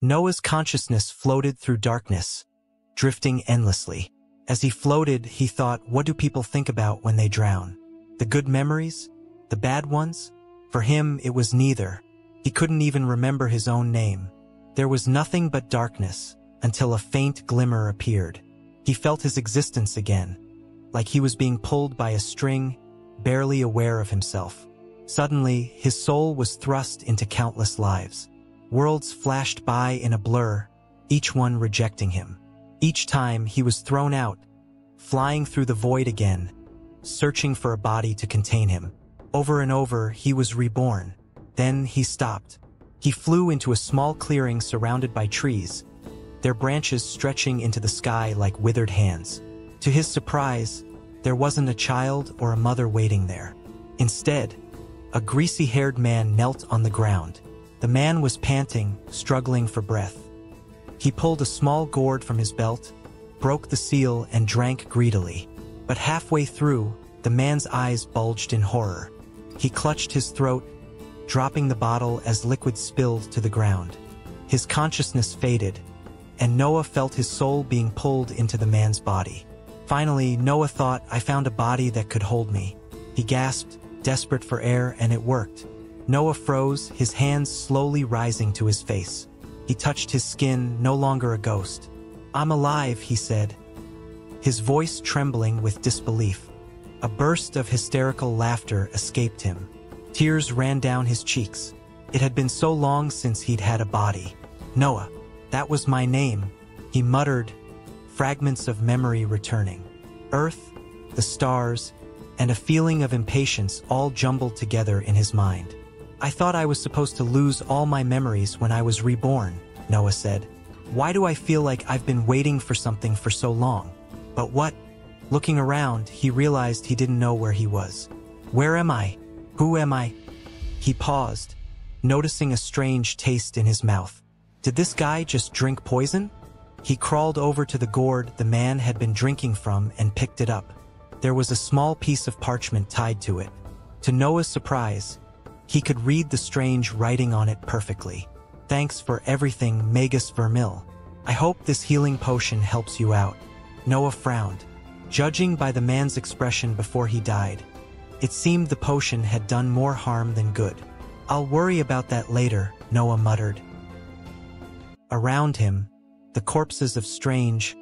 Noah's consciousness floated through darkness, drifting endlessly. As he floated, he thought, what do people think about when they drown? The good memories? The bad ones? For him, it was neither. He couldn't even remember his own name. There was nothing but darkness, until a faint glimmer appeared. He felt his existence again, like he was being pulled by a string, barely aware of himself. Suddenly, his soul was thrust into countless lives. Worlds flashed by in a blur, each one rejecting him. Each time he was thrown out, flying through the void again, searching for a body to contain him. Over and over, he was reborn. Then he stopped. He flew into a small clearing surrounded by trees, their branches stretching into the sky like withered hands. To his surprise, there wasn't a child or a mother waiting there. Instead, a greasy-haired man knelt on the ground. The man was panting, struggling for breath. He pulled a small gourd from his belt, broke the seal, and drank greedily. But halfway through, the man's eyes bulged in horror. He clutched his throat, dropping the bottle as liquid spilled to the ground. His consciousness faded, and Noah felt his soul being pulled into the man's body. Finally, Noah thought, I found a body that could hold me. He gasped, desperate for air, and it worked. Noah froze, his hands slowly rising to his face. He touched his skin, no longer a ghost. I'm alive, he said, his voice trembling with disbelief. A burst of hysterical laughter escaped him. Tears ran down his cheeks. It had been so long since he'd had a body. Noah, that was my name, he muttered, fragments of memory returning. Earth, the stars, and a feeling of impatience all jumbled together in his mind. I thought I was supposed to lose all my memories when I was reborn, Noah said. Why do I feel like I've been waiting for something for so long? But what? Looking around, he realized he didn't know where he was. Where am I? Who am I? He paused, noticing a strange taste in his mouth. Did this guy just drink poison? He crawled over to the gourd the man had been drinking from and picked it up. There was a small piece of parchment tied to it. To Noah's surprise, he could read the strange writing on it perfectly. Thanks for everything, Magus Vermil. I hope this healing potion helps you out. Noah frowned, judging by the man's expression before he died. It seemed the potion had done more harm than good. I'll worry about that later, Noah muttered. Around him, the corpses of strange,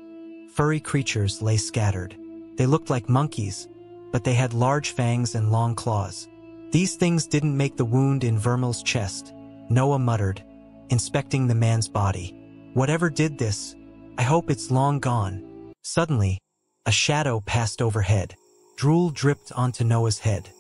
furry creatures lay scattered. They looked like monkeys, but they had large fangs and long claws. These things didn't make the wound in Vermil's chest, Noah muttered, inspecting the man's body. Whatever did this, I hope it's long gone. Suddenly, a shadow passed overhead. Drool dripped onto Noah's head.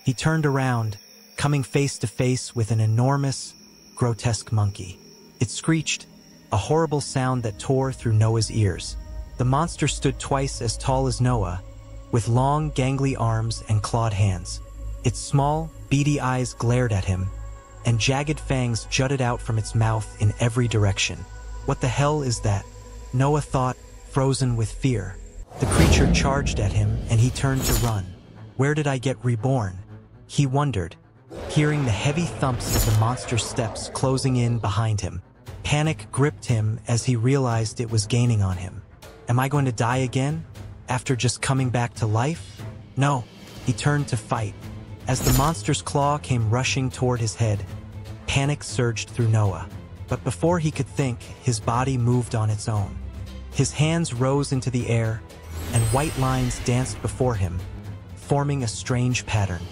He turned around, coming face to face with an enormous, grotesque monkey. It screeched, a horrible sound that tore through Noah's ears. The monster stood twice as tall as Noah, with long, gangly arms and clawed hands. Its small, beady eyes glared at him, and jagged fangs jutted out from its mouth in every direction. What the hell is that? Noah thought, frozen with fear. The creature charged at him, and he turned to run. Where did I get reborn? He wondered, hearing the heavy thumps of the monster's steps closing in behind him. Panic gripped him as he realized it was gaining on him. Am I going to die again? After just coming back to life? No. He turned to fight. As the monster's claw came rushing toward his head, panic surged through Noah. But before he could think, his body moved on its own. His hands rose into the air, and white lines danced before him, forming a strange pattern.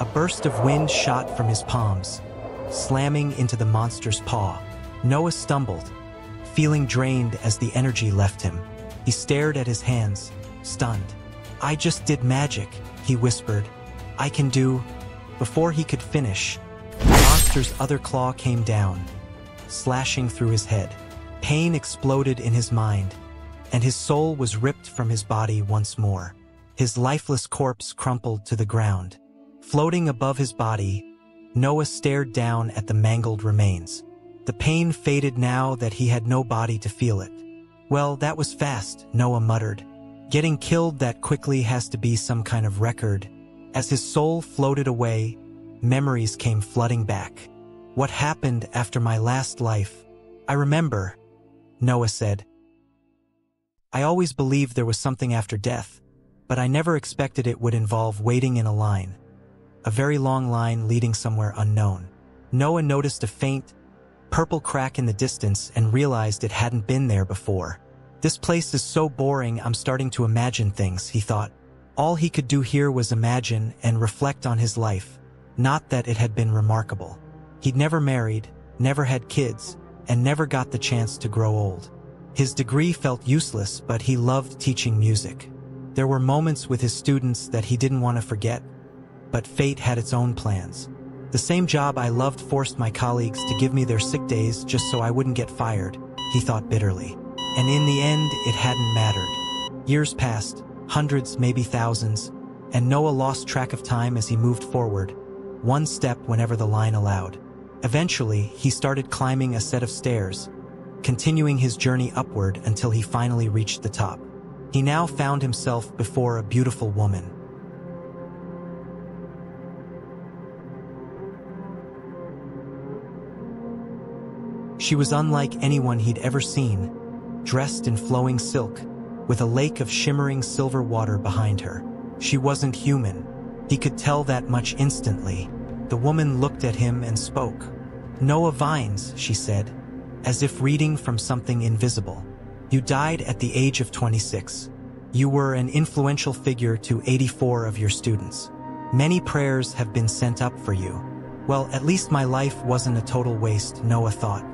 A burst of wind shot from his palms, slamming into the monster's paw. Noah stumbled, feeling drained as the energy left him. He stared at his hands, stunned. I just did magic, he whispered. I can do... Before he could finish, the monster's other claw came down, slashing through his head. Pain exploded in his mind, and his soul was ripped from his body once more. His lifeless corpse crumpled to the ground. Floating above his body, Noah stared down at the mangled remains. The pain faded now that he had no body to feel it. Well, that was fast, Noah muttered. Getting killed that quickly has to be some kind of record. As his soul floated away, memories came flooding back. What happened after my last life? I remember, Noah said. I always believed there was something after death, but I never expected it would involve waiting in a line. A very long line leading somewhere unknown. Noah noticed a faint, purple crack in the distance and realized it hadn't been there before. This place is so boring, I'm starting to imagine things, he thought. All he could do here was imagine and reflect on his life, not that it had been remarkable. He'd never married, never had kids, and never got the chance to grow old. His degree felt useless, but he loved teaching music. There were moments with his students that he didn't want to forget, but fate had its own plans. The same job I loved forced my colleagues to give me their sick days just so I wouldn't get fired, he thought bitterly. And in the end, it hadn't mattered. Years passed, hundreds, maybe thousands, and Noah lost track of time as he moved forward, one step whenever the line allowed. Eventually, he started climbing a set of stairs, continuing his journey upward until he finally reached the top. He now found himself before a beautiful woman. She was unlike anyone he'd ever seen, dressed in flowing silk, with a lake of shimmering silver water behind her. She wasn't human. He could tell that much instantly. The woman looked at him and spoke. "Noah Vines," she said, as if reading from something invisible. "You died at the age of 26. You were an influential figure to 84 of your students. Many prayers have been sent up for you." Well, at least my life wasn't a total waste, Noah thought.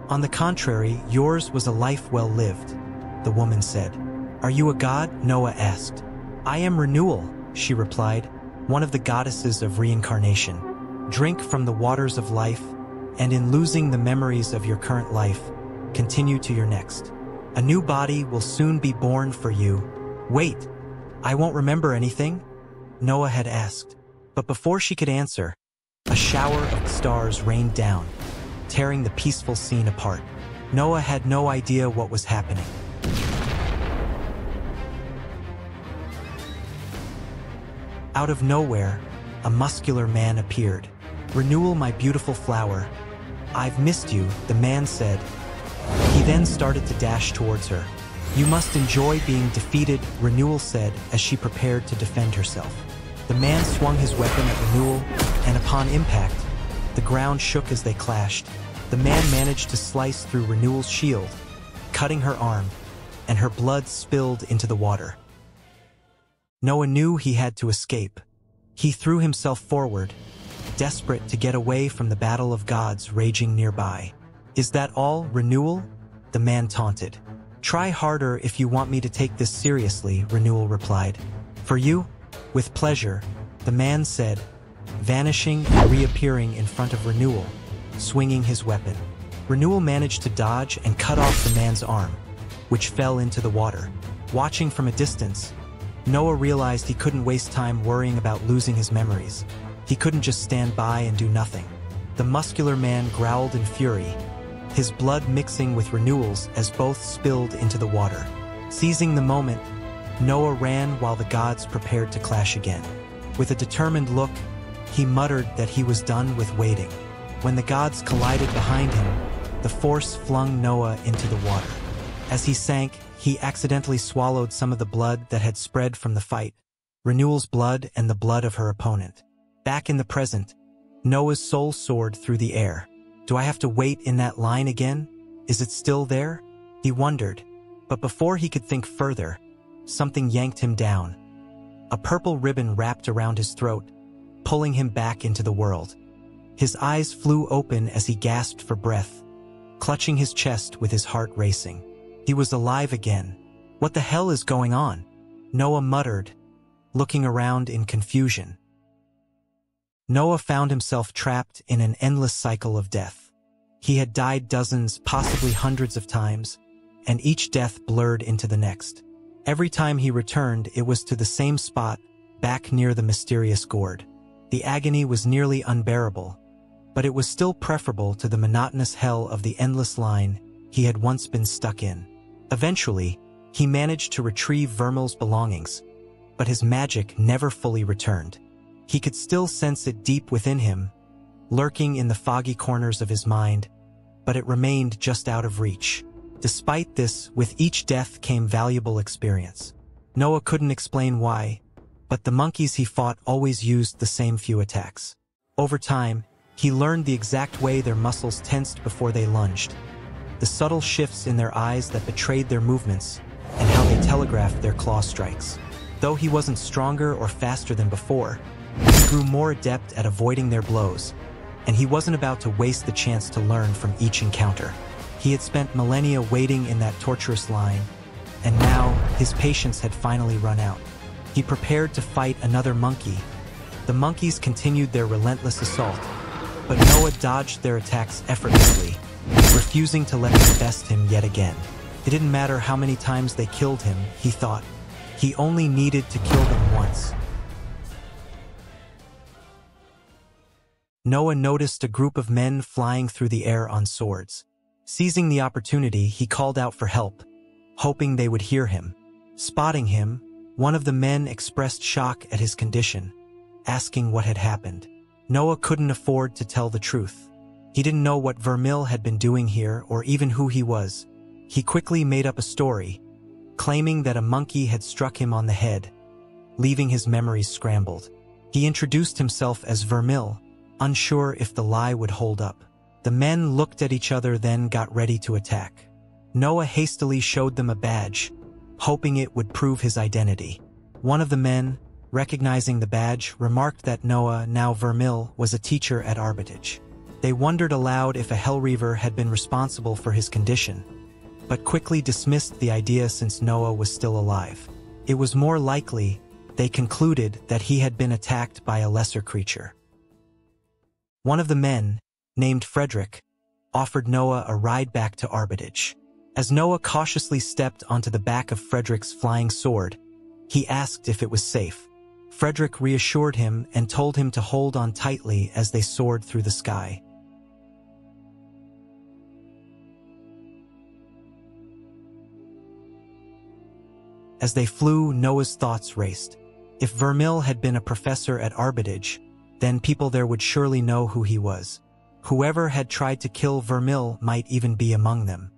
"On the contrary, yours was a life well lived," the woman said. "Are you a god?" Noah asked. "I am Renewal," she replied, "one of the goddesses of reincarnation. Drink from the waters of life, and in losing the memories of your current life, continue to your next. A new body will soon be born for you." "Wait, I won't remember anything?" Noah had asked. But before she could answer, a shower of stars rained down, tearing the peaceful scene apart. Noah had no idea what was happening. Out of nowhere, a muscular man appeared. "Renewal, my beautiful flower. I've missed you," the man said. He then started to dash towards her. "You must enjoy being defeated," Renewal said as she prepared to defend herself. The man swung his weapon at Renewal, and upon impact, the ground shook as they clashed. The man managed to slice through Renewal's shield, cutting her arm, and her blood spilled into the water. Noah knew he had to escape. He threw himself forward, desperate to get away from the battle of gods raging nearby. "Is that all, Renewal?" the man taunted. "Try harder if you want me to take this seriously," Renewal replied. "For you? With pleasure," the man said, vanishing and reappearing in front of Renewal, swinging his weapon. Renewal managed to dodge and cut off the man's arm, which fell into the water. Watching from a distance, Noah realized he couldn't waste time worrying about losing his memories. He couldn't just stand by and do nothing. The muscular man growled in fury, his blood mixing with Renewal's as both spilled into the water. Seizing the moment, Noah ran while the gods prepared to clash again. With a determined look, he muttered that he was done with waiting. When the gods collided behind him, the force flung Noah into the water. As he sank, he accidentally swallowed some of the blood that had spread from the fight, Renewal's blood and the blood of her opponent. Back in the present, Noah's soul soared through the air. "Do I have to wait in that line again? Is it still there?" he wondered. But before he could think further, something yanked him down. A purple ribbon wrapped around his throat, pulling him back into the world. His eyes flew open as he gasped for breath, clutching his chest with his heart racing. He was alive again. "What the hell is going on?" Noah muttered, looking around in confusion. Noah found himself trapped in an endless cycle of death. He had died dozens, possibly hundreds of times, and each death blurred into the next. Every time he returned, it was to the same spot, back near the mysterious gourd. The agony was nearly unbearable, but it was still preferable to the monotonous hell of the endless line he had once been stuck in. Eventually, he managed to retrieve Vermil's belongings, but his magic never fully returned. He could still sense it deep within him, lurking in the foggy corners of his mind, but it remained just out of reach. Despite this, with each death came valuable experience. Noah couldn't explain why, but the monkeys he fought always used the same few attacks. Over time, he learned the exact way their muscles tensed before they lunged, the subtle shifts in their eyes that betrayed their movements, and how they telegraphed their claw strikes. Though he wasn't stronger or faster than before, he grew more adept at avoiding their blows, and he wasn't about to waste the chance to learn from each encounter. He had spent millennia waiting in that torturous line, and now his patience had finally run out. He prepared to fight another monkey. The monkeys continued their relentless assault, but Noah dodged their attacks effortlessly, refusing to let them best him yet again. It didn't matter how many times they killed him, he thought. He only needed to kill them once. Noah noticed a group of men flying through the air on swords. Seizing the opportunity, he called out for help, hoping they would hear him. Spotting him, one of the men expressed shock at his condition, asking what had happened. Noah couldn't afford to tell the truth. He didn't know what Vermil had been doing here or even who he was. He quickly made up a story, claiming that a monkey had struck him on the head, leaving his memories scrambled. He introduced himself as Vermil, unsure if the lie would hold up. The men looked at each other, then got ready to attack. Noah hastily showed them a badge, hoping it would prove his identity. One of the men, recognizing the badge, remarked that Noah, now Vermil, was a teacher at Arbitage. They wondered aloud if a Hellreaver had been responsible for his condition, but quickly dismissed the idea since Noah was still alive. It was more likely, they concluded, that he had been attacked by a lesser creature. One of the men, named Frederick, offered Noah a ride back to Arbitage. As Noah cautiously stepped onto the back of Frederick's flying sword, he asked if it was safe. Frederick reassured him and told him to hold on tightly as they soared through the sky. As they flew, Noah's thoughts raced. If Vermil had been a professor at Arbitage, then people there would surely know who he was. Whoever had tried to kill Vermil might even be among them.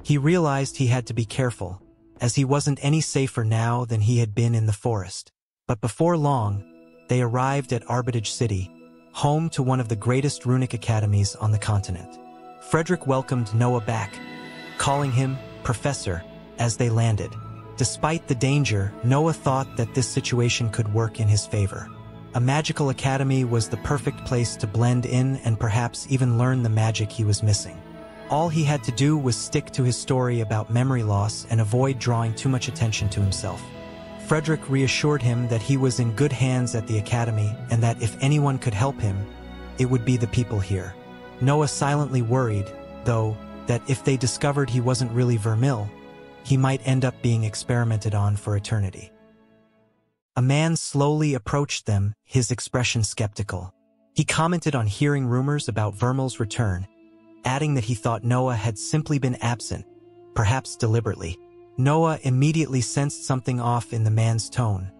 He realized he had to be careful, as he wasn't any safer now than he had been in the forest. But before long, they arrived at Arbitage City, home to one of the greatest runic academies on the continent. Frederick welcomed Noah back, calling him Professor, as they landed. Despite the danger, Noah thought that this situation could work in his favor. A magical academy was the perfect place to blend in and perhaps even learn the magic he was missing. All he had to do was stick to his story about memory loss and avoid drawing too much attention to himself. Frederick reassured him that he was in good hands at the academy and that if anyone could help him, it would be the people here. Noah silently worried, though, that if they discovered he wasn't really Vermil, he might end up being experimented on for eternity. A man slowly approached them, his expression skeptical. He commented on hearing rumors about Vermil's return, adding that he thought Noah had simply been absent, perhaps deliberately. Noah immediately sensed something off in the man's tone,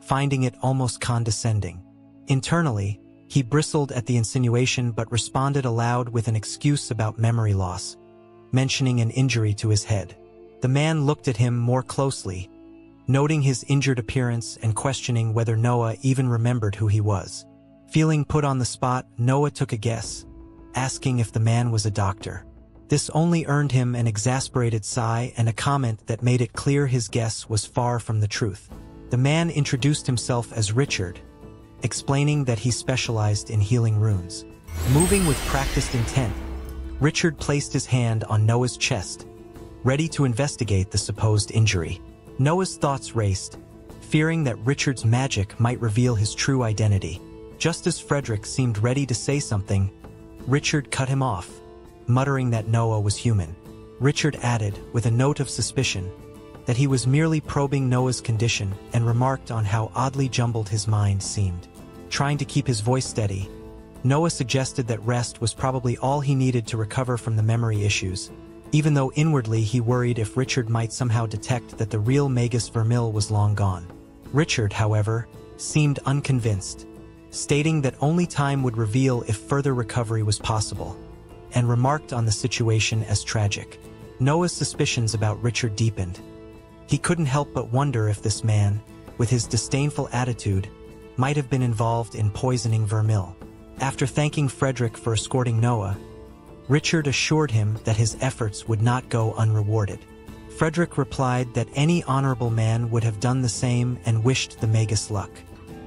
finding it almost condescending. Internally, he bristled at the insinuation but responded aloud with an excuse about memory loss, mentioning an injury to his head. The man looked at him more closely, noting his injured appearance and questioning whether Noah even remembered who he was. Feeling put on the spot, Noah took a guess, asking if the man was a doctor. This only earned him an exasperated sigh and a comment that made it clear his guess was far from the truth. The man introduced himself as Richard, explaining that he specialized in healing runes. Moving with practiced intent, Richard placed his hand on Noah's chest, ready to investigate the supposed injury. Noah's thoughts raced, fearing that Richard's magic might reveal his true identity. Just as Frederick seemed ready to say something, Richard cut him off, muttering that Noah was human. Richard added, with a note of suspicion, that he was merely probing Noah's condition and remarked on how oddly jumbled his mind seemed. Trying to keep his voice steady, Noah suggested that rest was probably all he needed to recover from the memory issues, even though inwardly he worried if Richard might somehow detect that the real Magus Vermil was long gone. Richard, however, seemed unconvinced, stating that only time would reveal if further recovery was possible, and remarked on the situation as tragic. Noah's suspicions about Richard deepened. He couldn't help but wonder if this man, with his disdainful attitude, might have been involved in poisoning Vermil. After thanking Frederick for escorting Noah, Richard assured him that his efforts would not go unrewarded. Frederick replied that any honorable man would have done the same and wished the Magus luck.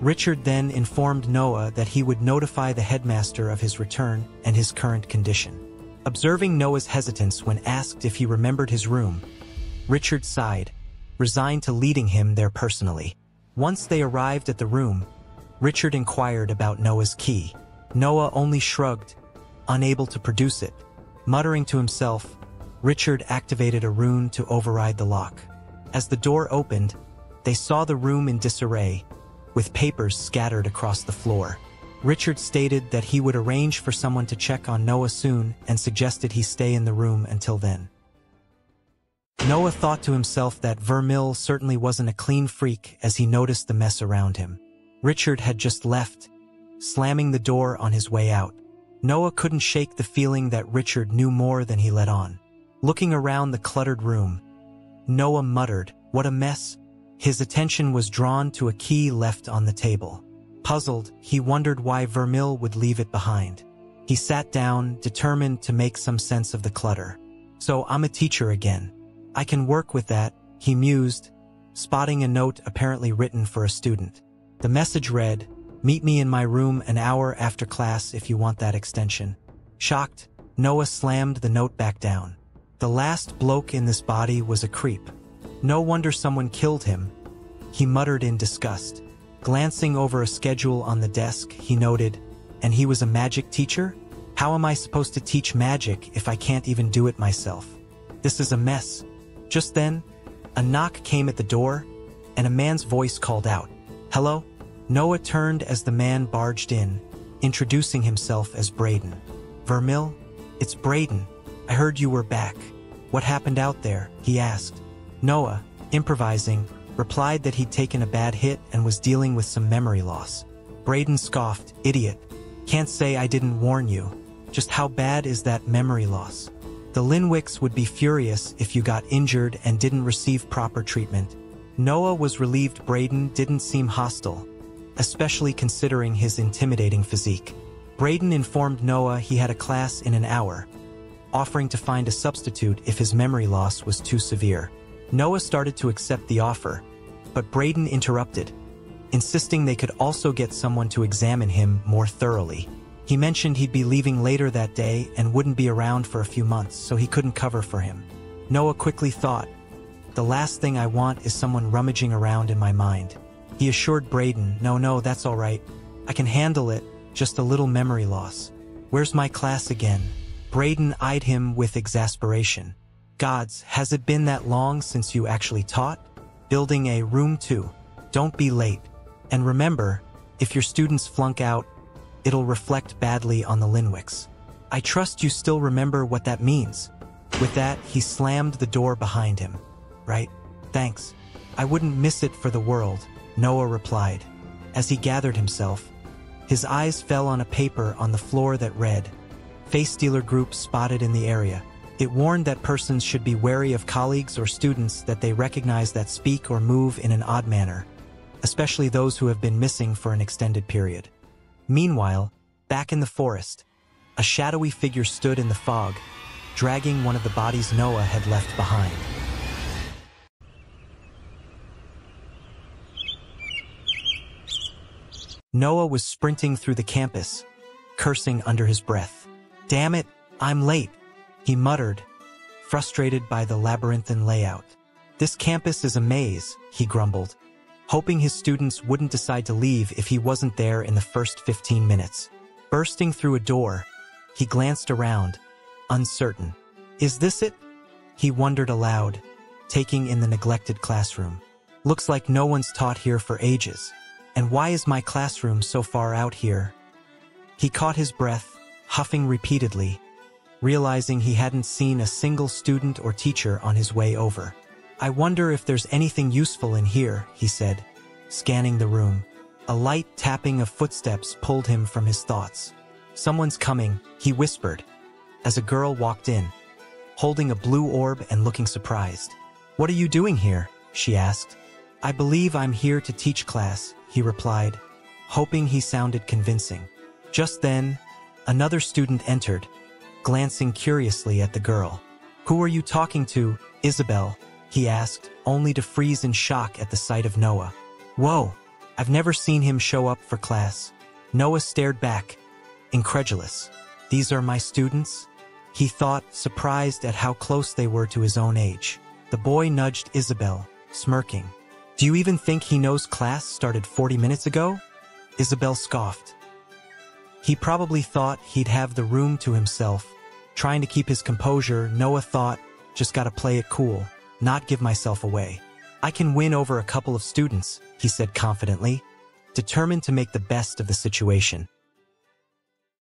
Richard then informed Noah that he would notify the headmaster of his return and his current condition. Observing Noah's hesitance when asked if he remembered his room, Richard sighed, resigned to leading him there personally. Once they arrived at the room, Richard inquired about Noah's key. Noah only shrugged, unable to produce it. Muttering to himself, Richard activated a rune to override the lock. As the door opened, they saw the room in disarray, with papers scattered across the floor. Richard stated that he would arrange for someone to check on Noah soon and suggested he stay in the room until then. Noah thought to himself that Vermil certainly wasn't a clean freak as he noticed the mess around him. Richard had just left, slamming the door on his way out. Noah couldn't shake the feeling that Richard knew more than he let on. Looking around the cluttered room, Noah muttered, "What a mess." His attention was drawn to a key left on the table. Puzzled, he wondered why Vermil would leave it behind. He sat down, determined to make some sense of the clutter. "So I'm a teacher again. I can work with that," he mused, spotting a note apparently written for a student. The message read, "Meet me in my room an hour after class if you want that extension." Shocked, Noah slammed the note back down. The last bloke in this body was a creep. No wonder someone killed him, he muttered in disgust. Glancing over a schedule on the desk, he noted, "And he was a magic teacher? How am I supposed to teach magic if I can't even do it myself? This is a mess." Just then, a knock came at the door, and a man's voice called out, "Hello?" Noah turned as the man barged in, introducing himself as Braden. "Vermil? It's Braden. I heard you were back. What happened out there?" he asked. Noah, improvising, replied that he'd taken a bad hit and was dealing with some memory loss. Braden scoffed, "Idiot. Can't say I didn't warn you. Just how bad is that memory loss? The Linwicks would be furious if you got injured and didn't receive proper treatment." Noah was relieved Braden didn't seem hostile, especially considering his intimidating physique. Braden informed Noah he had a class in an hour, offering to find a substitute if his memory loss was too severe. Noah started to accept the offer, but Braden interrupted, insisting they could also get someone to examine him more thoroughly. He mentioned he'd be leaving later that day and wouldn't be around for a few months, so he couldn't cover for him. Noah quickly thought, "The last thing I want is someone rummaging around in my mind." He assured Braden, No, that's all right. I can handle it, just a little memory loss." "Where's my class again?" Braden eyed him with exasperation. "Gods, has it been that long since you actually taught? Building a room 2. Don't be late. And remember, if your students flunk out, it'll reflect badly on the Linwicks. I trust you still remember what that means." With that, he slammed the door behind him. "Right, thanks. I wouldn't miss it for the world," Noah replied. As he gathered himself, his eyes fell on a paper on the floor that read, "Face Stealer Group spotted in the area." It warned that persons should be wary of colleagues or students that they recognize that speak or move in an odd manner, especially those who have been missing for an extended period. Meanwhile, back in the forest, a shadowy figure stood in the fog, dragging one of the bodies Noah had left behind. Noah was sprinting through the campus, cursing under his breath. "Damn it, I'm late," he muttered, frustrated by the labyrinthine layout. "This campus is a maze," he grumbled, hoping his students wouldn't decide to leave if he wasn't there in the first 15 minutes. Bursting through a door, he glanced around, uncertain. "Is this it?" he wondered aloud, taking in the neglected classroom. "Looks like no one's taught here for ages. And why is my classroom so far out here?" He caught his breath, huffing repeatedly, realizing he hadn't seen a single student or teacher on his way over. "I wonder if there's anything useful in here," he said, scanning the room. A light tapping of footsteps pulled him from his thoughts. "Someone's coming," he whispered, as a girl walked in, holding a blue orb and looking surprised. "What are you doing here?" she asked. "I believe I'm here to teach class," he replied, hoping he sounded convincing. Just then, another student entered, glancing curiously at the girl. "Who are you talking to, Isabel?" he asked, only to freeze in shock at the sight of Noah. "Whoa, I've never seen him show up for class." Noah stared back, incredulous. "These are my students?" he thought, surprised at how close they were to his own age. The boy nudged Isabel, smirking. "Do you even think he knows class started 40 minutes ago?" Isabel scoffed. He probably thought he'd have the room to himself. Trying to keep his composure, Noah thought, "Just gotta play it cool, not give myself away. I can win over a couple of students," he said confidently, determined to make the best of the situation.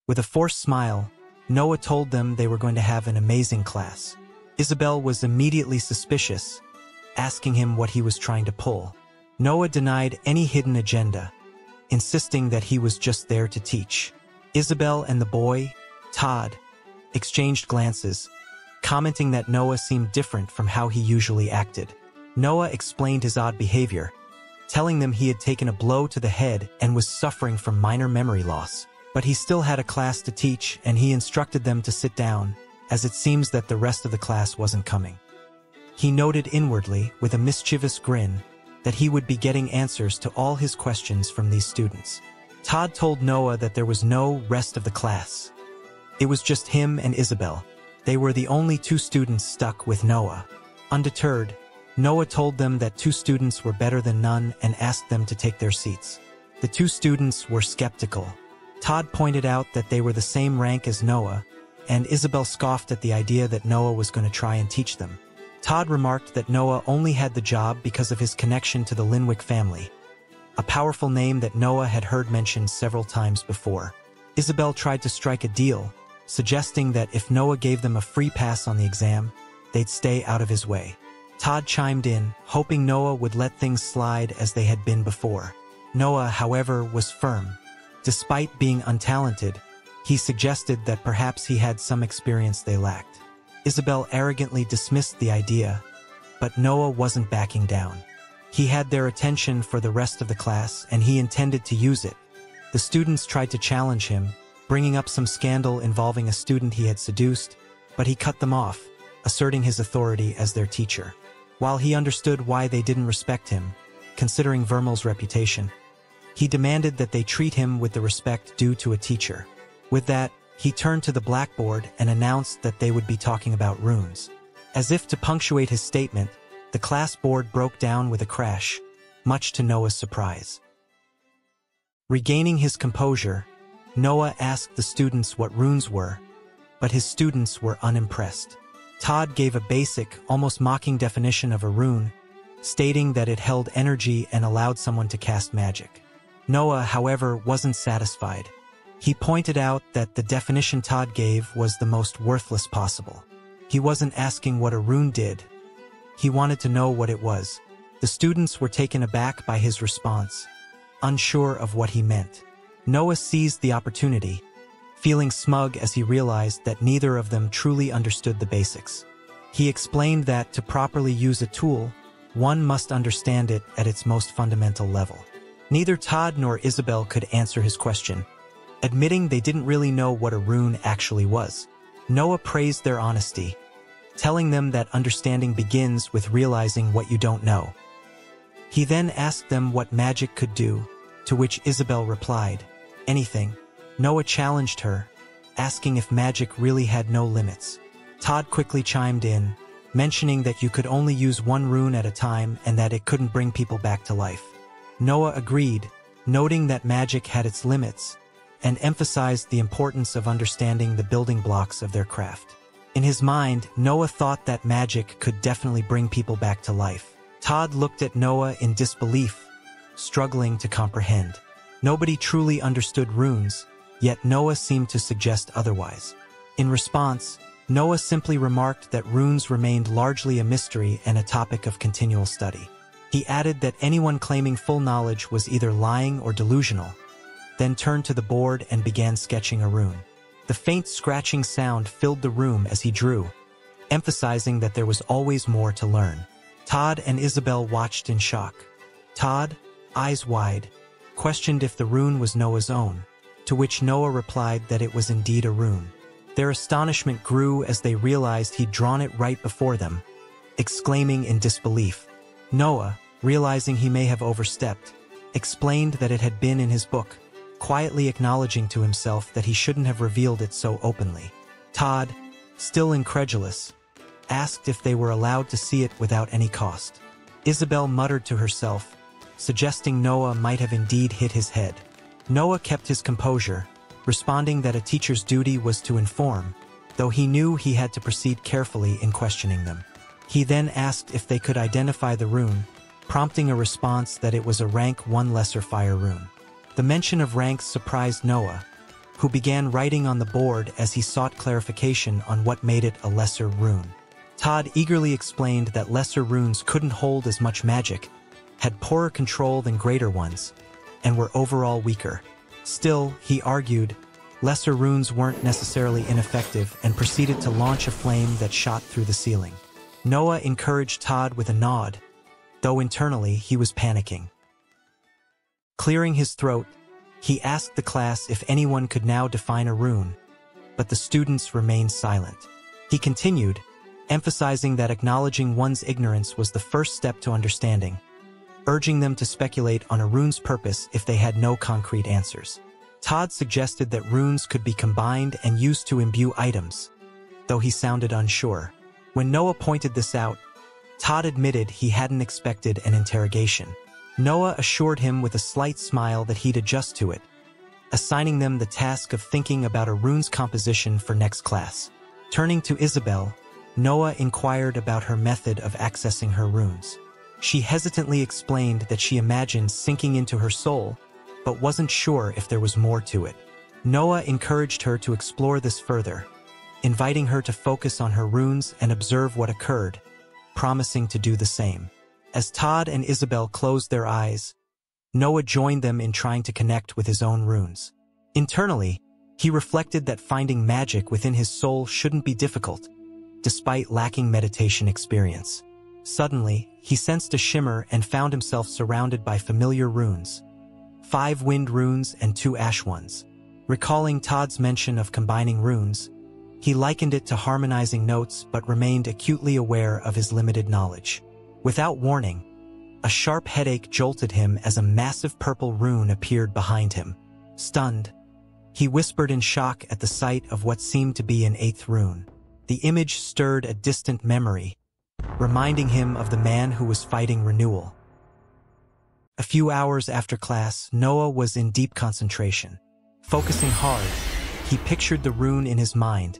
With a forced smile, Noah told them they were going to have an amazing class. Isabel was immediately suspicious, asking him what he was trying to pull. Noah denied any hidden agenda, insisting that he was just there to teach. Isabel and the boy, Todd, exchanged glances, commenting that Noah seemed different from how he usually acted. Noah explained his odd behavior, telling them he had taken a blow to the head and was suffering from minor memory loss. But he still had a class to teach, and he instructed them to sit down, as it seems that the rest of the class wasn't coming. He noted inwardly, with a mischievous grin, that he would be getting answers to all his questions from these students. Todd told Noah that there was no rest of the class. It was just him and Isabel. They were the only two students stuck with Noah. Undeterred, Noah told them that two students were better than none and asked them to take their seats. The two students were skeptical. Todd pointed out that they were the same rank as Noah, and Isabel scoffed at the idea that Noah was going to try and teach them. Todd remarked that Noah only had the job because of his connection to the Linwick family, a powerful name that Noah had heard mentioned several times before. Isabel tried to strike a deal, suggesting that if Noah gave them a free pass on the exam, they'd stay out of his way. Todd chimed in, hoping Noah would let things slide as they had been before. Noah, however, was firm. Despite being untalented, he suggested that perhaps he had some experience they lacked. Isabel arrogantly dismissed the idea, but Noah wasn't backing down. He had their attention for the rest of the class, and he intended to use it. The students tried to challenge him, bringing up some scandal involving a student he had seduced, but he cut them off, asserting his authority as their teacher. While he understood why they didn't respect him, considering Vermal's reputation, he demanded that they treat him with the respect due to a teacher. With that, he turned to the blackboard and announced that they would be talking about runes. As if to punctuate his statement, the class board broke down with a crash, much to Noah's surprise. Regaining his composure, Noah asked the students what runes were, but his students were unimpressed. Todd gave a basic, almost mocking definition of a rune, stating that it held energy and allowed someone to cast magic. Noah, however, wasn't satisfied. He pointed out that the definition Todd gave was the most worthless possible. He wasn't asking what a rune did. He wanted to know what it was. The students were taken aback by his response, unsure of what he meant. Noah seized the opportunity, feeling smug as he realized that neither of them truly understood the basics. He explained that to properly use a tool, one must understand it at its most fundamental level. Neither Todd nor Isabel could answer his question, admitting they didn't really know what a rune actually was. Noah praised their honesty, telling them that understanding begins with realizing what you don't know. He then asked them what magic could do, to which Isabel replied, "Anything." Noah challenged her, asking if magic really had no limits. Todd quickly chimed in, mentioning that you could only use one rune at a time and that it couldn't bring people back to life. Noah agreed, noting that magic had its limits, and emphasized the importance of understanding the building blocks of their craft. In his mind, Noah thought that magic could definitely bring people back to life. Todd looked at Noah in disbelief, struggling to comprehend. Nobody truly understood runes, yet Noah seemed to suggest otherwise. In response, Noah simply remarked that runes remained largely a mystery and a topic of continual study. He added that anyone claiming full knowledge was either lying or delusional, then turned to the board and began sketching a rune. The faint scratching sound filled the room as he drew, emphasizing that there was always more to learn. Todd and Isabel watched in shock. Todd, eyes wide, questioned if the rune was Noah's own, to which Noah replied that it was indeed a rune. Their astonishment grew as they realized he'd drawn it right before them, exclaiming in disbelief. Noah, realizing he may have overstepped, explained that it had been in his book, quietly acknowledging to himself that he shouldn't have revealed it so openly. Todd, still incredulous, asked if they were allowed to see it without any cost. Isabel muttered to herself, suggesting Noah might have indeed hit his head. Noah kept his composure, responding that a teacher's duty was to inform, though he knew he had to proceed carefully in questioning them. He then asked if they could identify the rune, prompting a response that it was a rank 1 lesser fire rune. The mention of ranks surprised Noah, who began writing on the board as he sought clarification on what made it a lesser rune. Todd eagerly explained that lesser runes couldn't hold as much magic, had poorer control than greater ones, and were overall weaker. Still, he argued, lesser runes weren't necessarily ineffective and proceeded to launch a flame that shot through the ceiling. Noah encouraged Todd with a nod, though internally he was panicking. Clearing his throat, he asked the class if anyone could now define a rune, but the students remained silent. He continued, emphasizing that acknowledging one's ignorance was the first step to understanding, urging them to speculate on a rune's purpose if they had no concrete answers. Todd suggested that runes could be combined and used to imbue items, though he sounded unsure. When Noah pointed this out, Todd admitted he hadn't expected an interrogation. Noah assured him with a slight smile that he'd adjust to it, assigning them the task of thinking about a rune's composition for next class. Turning to Isabel, Noah inquired about her method of accessing her runes. She hesitantly explained that she imagined sinking into her soul, but wasn't sure if there was more to it. Noah encouraged her to explore this further, inviting her to focus on her runes and observe what occurred, promising to do the same. As Todd and Isabel closed their eyes, Noah joined them in trying to connect with his own runes. Internally, he reflected that finding magic within his soul shouldn't be difficult, despite lacking meditation experience. Suddenly, he sensed a shimmer and found himself surrounded by familiar runes, 5 wind runes and 2 ash ones. Recalling Todd's mention of combining runes, he likened it to harmonizing notes but remained acutely aware of his limited knowledge. Without warning, a sharp headache jolted him as a massive purple rune appeared behind him. Stunned, he whispered in shock at the sight of what seemed to be an 8th rune. The image stirred a distant memory, reminding him of the man who was fighting renewal. A few hours after class, Noah was in deep concentration. Focusing hard, he pictured the rune in his mind,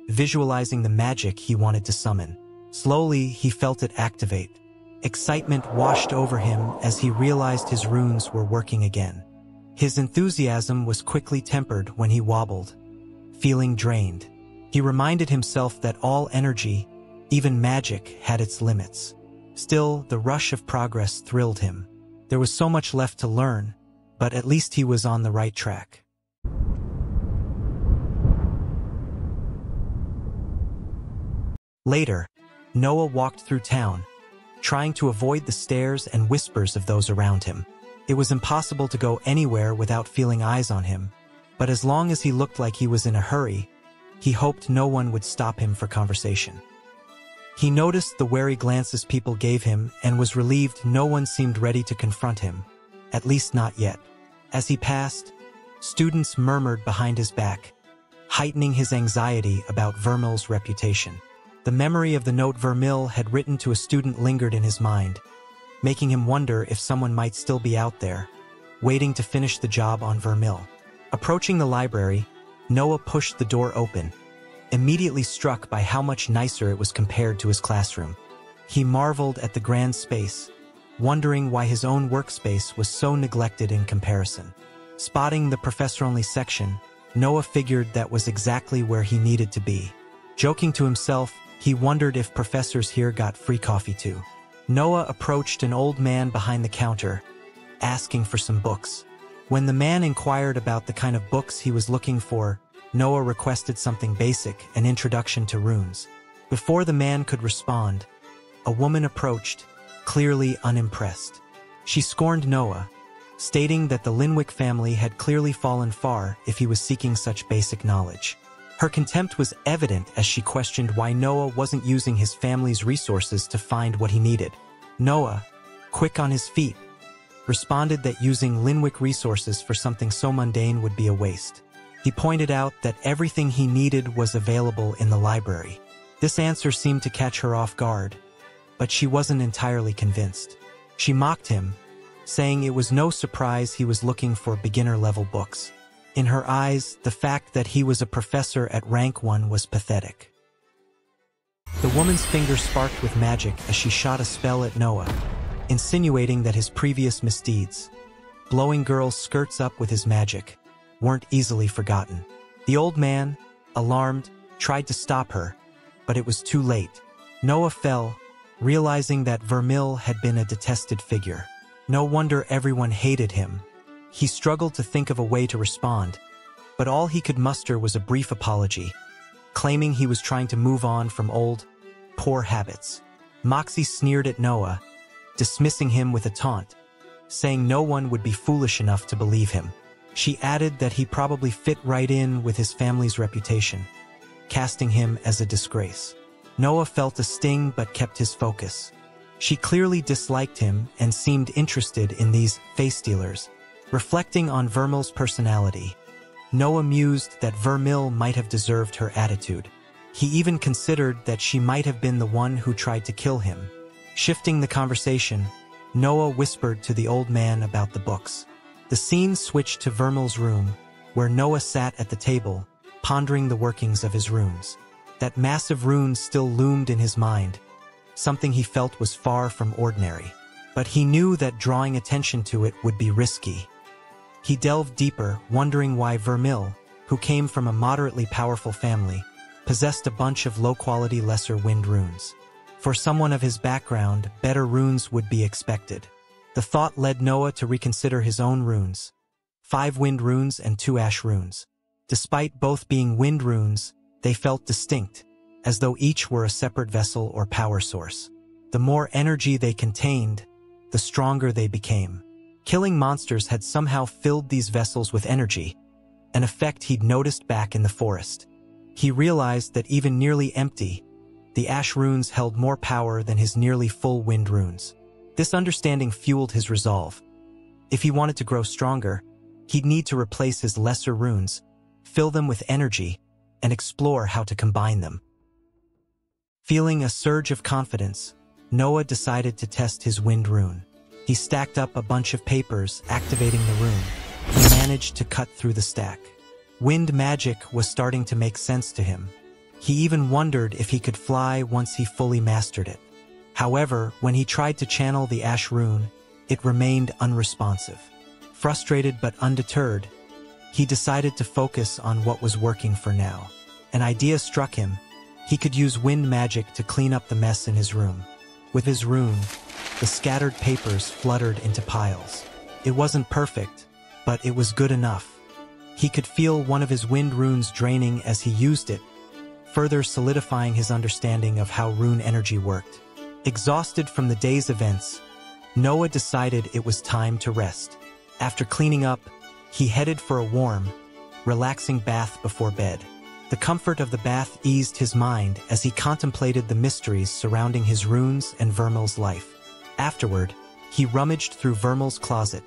visualizing the magic he wanted to summon. Slowly, he felt it activate. Excitement washed over him as he realized his runes were working again. His enthusiasm was quickly tempered when he wobbled, feeling drained. He reminded himself that all energy, even magic, had its limits. Still, the rush of progress thrilled him. There was so much left to learn, but at least he was on the right track. Later, Noah walked through town, trying to avoid the stares and whispers of those around him. It was impossible to go anywhere without feeling eyes on him, but as long as he looked like he was in a hurry, he hoped no one would stop him for conversation. He noticed the wary glances people gave him and was relieved no one seemed ready to confront him, at least not yet. As he passed, students murmured behind his back, heightening his anxiety about Vermill's reputation. The memory of the note Vermill had written to a student lingered in his mind, making him wonder if someone might still be out there, waiting to finish the job on Vermill. Approaching the library, Noah pushed the door open, immediately struck by how much nicer it was compared to his classroom. He marveled at the grand space, wondering why his own workspace was so neglected in comparison. Spotting the professor-only section, Noah figured that was exactly where he needed to be. Joking to himself, he wondered if professors here got free coffee too. Noah approached an old man behind the counter, asking for some books. When the man inquired about the kind of books he was looking for, Noah requested something basic, an introduction to runes. Before the man could respond, a woman approached, clearly unimpressed. She scorned Noah, stating that the Linwick family had clearly fallen far if he was seeking such basic knowledge. Her contempt was evident as she questioned why Noah wasn't using his family's resources to find what he needed. Noah, quick on his feet, responded that using Linwick resources for something so mundane would be a waste. He pointed out that everything he needed was available in the library. This answer seemed to catch her off guard, but she wasn't entirely convinced. She mocked him, saying it was no surprise he was looking for beginner-level books. In her eyes, the fact that he was a professor at rank 1 was pathetic. The woman's finger sparked with magic as she shot a spell at Noah, insinuating that his previous misdeeds, blowing girls' skirts up with his magic, weren't easily forgotten. The old man, alarmed, tried to stop her, but it was too late. Noah fell, realizing that Vermil had been a detested figure. No wonder everyone hated him. He struggled to think of a way to respond, but all he could muster was a brief apology, claiming he was trying to move on from old, poor habits. Moxie sneered at Noah, dismissing him with a taunt, saying no one would be foolish enough to believe him. She added that he probably fit right in with his family's reputation, casting him as a disgrace. Noah felt a sting but kept his focus. She clearly disliked him and seemed interested in these face stealers. Reflecting on Vermil's personality, Noah mused that Vermil might have deserved her attitude. He even considered that she might have been the one who tried to kill him. Shifting the conversation, Noah whispered to the old man about the books. The scene switched to Vermil's room, where Noah sat at the table, pondering the workings of his runes. That massive rune still loomed in his mind, something he felt was far from ordinary. But he knew that drawing attention to it would be risky. He delved deeper, wondering why Vermil, who came from a moderately powerful family, possessed a bunch of low-quality lesser wind runes. For someone of his background, better runes would be expected. The thought led Noah to reconsider his own runes: 5 wind runes and 2 ash runes. Despite both being wind runes, they felt distinct, as though each were a separate vessel or power source. The more energy they contained, the stronger they became. Killing monsters had somehow filled these vessels with energy, an effect he'd noticed back in the forest. He realized that even nearly empty, the ash runes held more power than his nearly full wind runes. This understanding fueled his resolve. If he wanted to grow stronger, he'd need to replace his lesser runes, fill them with energy, and explore how to combine them. Feeling a surge of confidence, Noah decided to test his wind rune. He stacked up a bunch of papers, activating the rune. He managed to cut through the stack. Wind magic was starting to make sense to him. He even wondered if he could fly once he fully mastered it. However, when he tried to channel the ash rune, it remained unresponsive. Frustrated but undeterred, he decided to focus on what was working for now. An idea struck him. He could use wind magic to clean up the mess in his room. With his rune, the scattered papers fluttered into piles. It wasn't perfect, but it was good enough. He could feel one of his wind runes draining as he used it, further solidifying his understanding of how rune energy worked. Exhausted from the day's events, Noah decided it was time to rest. After cleaning up, he headed for a warm, relaxing bath before bed. The comfort of the bath eased his mind as he contemplated the mysteries surrounding his runes and Vermil's life. Afterward, he rummaged through Vermil's closet,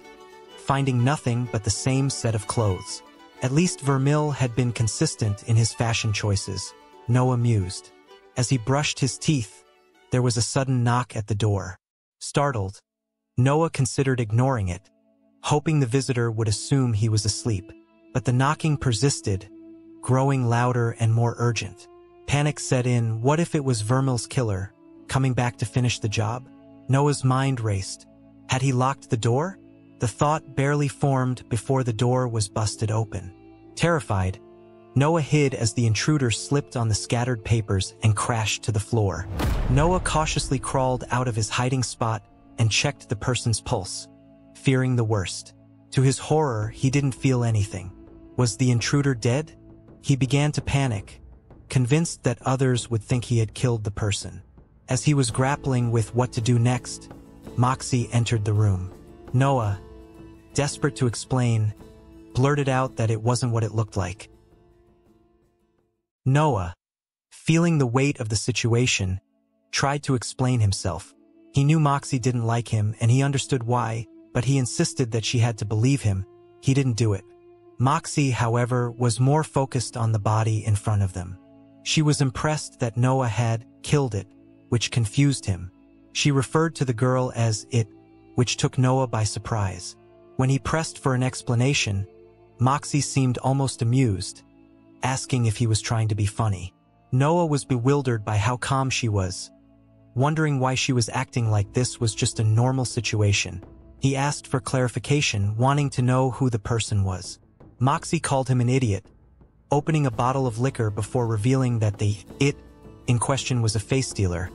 finding nothing but the same set of clothes. At least Vermil had been consistent in his fashion choices, Noah mused. As he brushed his teeth, there was a sudden knock at the door. Startled, Noah considered ignoring it, hoping the visitor would assume he was asleep. But the knocking persisted, growing louder and more urgent. Panic set in. What if it was Vermil's killer, coming back to finish the job? Noah's mind raced. Had he locked the door? The thought barely formed before the door was busted open. Terrified, Noah hid as the intruder slipped on the scattered papers and crashed to the floor. Noah cautiously crawled out of his hiding spot and checked the person's pulse, fearing the worst. To his horror, he didn't feel anything. Was the intruder dead? He began to panic, convinced that others would think he had killed the person. As he was grappling with what to do next, Moxie entered the room. Noah, desperate to explain, blurted out that it wasn't what it looked like. Noah, feeling the weight of the situation, tried to explain himself. He knew Moxie didn't like him and he understood why, but he insisted that she had to believe him. He didn't do it. Moxie, however, was more focused on the body in front of them. She was impressed that Noah had killed it, which confused him. She referred to the girl as it, which took Noah by surprise. When he pressed for an explanation, Moxie seemed almost amused, asking if he was trying to be funny. Noah was bewildered by how calm she was, wondering why she was acting like this was just a normal situation. He asked for clarification, wanting to know who the person was. Moxie called him an idiot, opening a bottle of liquor before revealing that the it in question was a face stealer,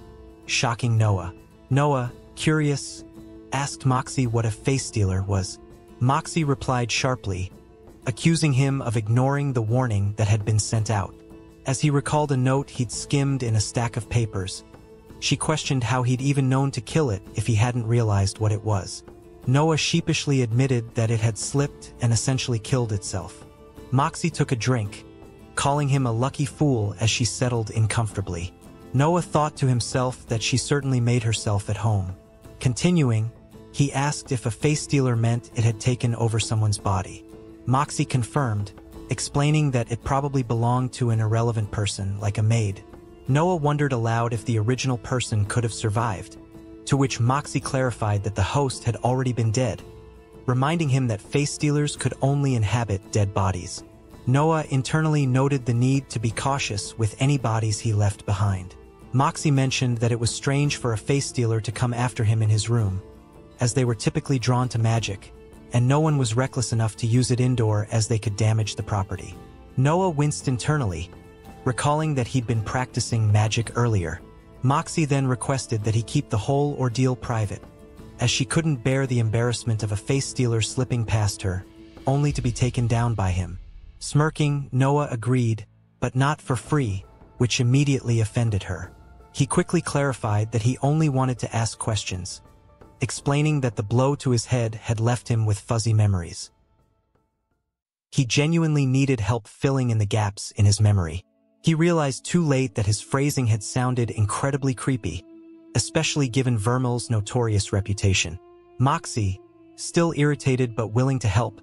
shocking Noah. Noah, curious, asked Moxie what a face stealer was. Moxie replied sharply, accusing him of ignoring the warning that had been sent out. As he recalled a note he'd skimmed in a stack of papers, she questioned how he'd even known to kill it if he hadn't realized what it was. Noah sheepishly admitted that it had slipped and essentially killed itself. Moxie took a drink, calling him a lucky fool as she settled in comfortably. Noah thought to himself that she certainly made herself at home. Continuing, he asked if a face stealer meant it had taken over someone's body. Moxie confirmed, explaining that it probably belonged to an irrelevant person like a maid. Noah wondered aloud if the original person could have survived, to which Moxie clarified that the host had already been dead, reminding him that face stealers could only inhabit dead bodies. Noah internally noted the need to be cautious with any bodies he left behind. Moxie mentioned that it was strange for a face stealer to come after him in his room, as they were typically drawn to magic, and no one was reckless enough to use it indoor as they could damage the property. Noah winced internally, recalling that he'd been practicing magic earlier. Moxie then requested that he keep the whole ordeal private, as she couldn't bear the embarrassment of a face stealer slipping past her, only to be taken down by him. Smirking, Noah agreed, but not for free, which immediately offended her. He quickly clarified that he only wanted to ask questions, explaining that the blow to his head had left him with fuzzy memories. He genuinely needed help filling in the gaps in his memory. He realized too late that his phrasing had sounded incredibly creepy, especially given Vermill's notorious reputation. Moxie, still irritated but willing to help,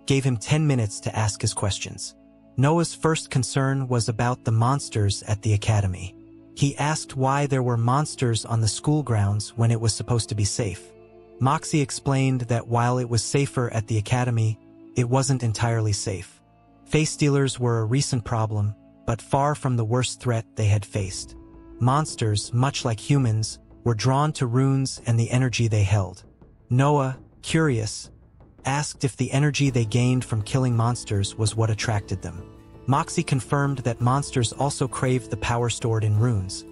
gave him 10 minutes to ask his questions. Noah's first concern was about the monsters at the academy. He asked why there were monsters on the school grounds when it was supposed to be safe. Moxie explained that while it was safer at the academy, it wasn't entirely safe. Face stealers were a recent problem, but far from the worst threat they had faced. Monsters, much like humans, were drawn to runes and the energy they held. Noah, curious, asked if the energy they gained from killing monsters was what attracted them. Moxie confirmed that monsters also craved the power stored in runes,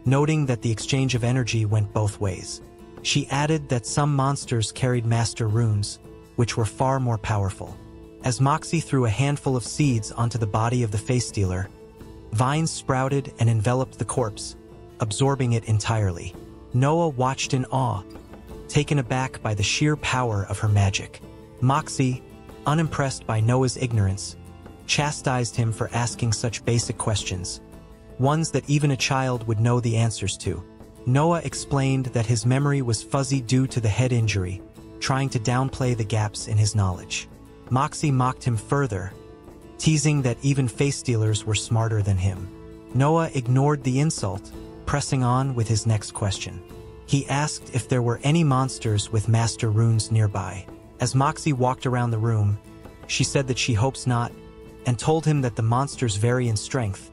noting that the exchange of energy went both ways. She added that some monsters carried master runes, which were far more powerful. As Moxie threw a handful of seeds onto the body of the face stealer, vines sprouted and enveloped the corpse, absorbing it entirely. Noah watched in awe, taken aback by the sheer power of her magic. Moxie, unimpressed by Noah's ignorance, chastised him for asking such basic questions, ones that even a child would know the answers to. Noah explained that his memory was fuzzy due to the head injury, trying to downplay the gaps in his knowledge. Moxie mocked him further, teasing that even face stealers were smarter than him. Noah ignored the insult, pressing on with his next question. He asked if there were any monsters with master runes nearby. As Moxie walked around the room, she said that she hopes not, and told him that the monsters vary in strength,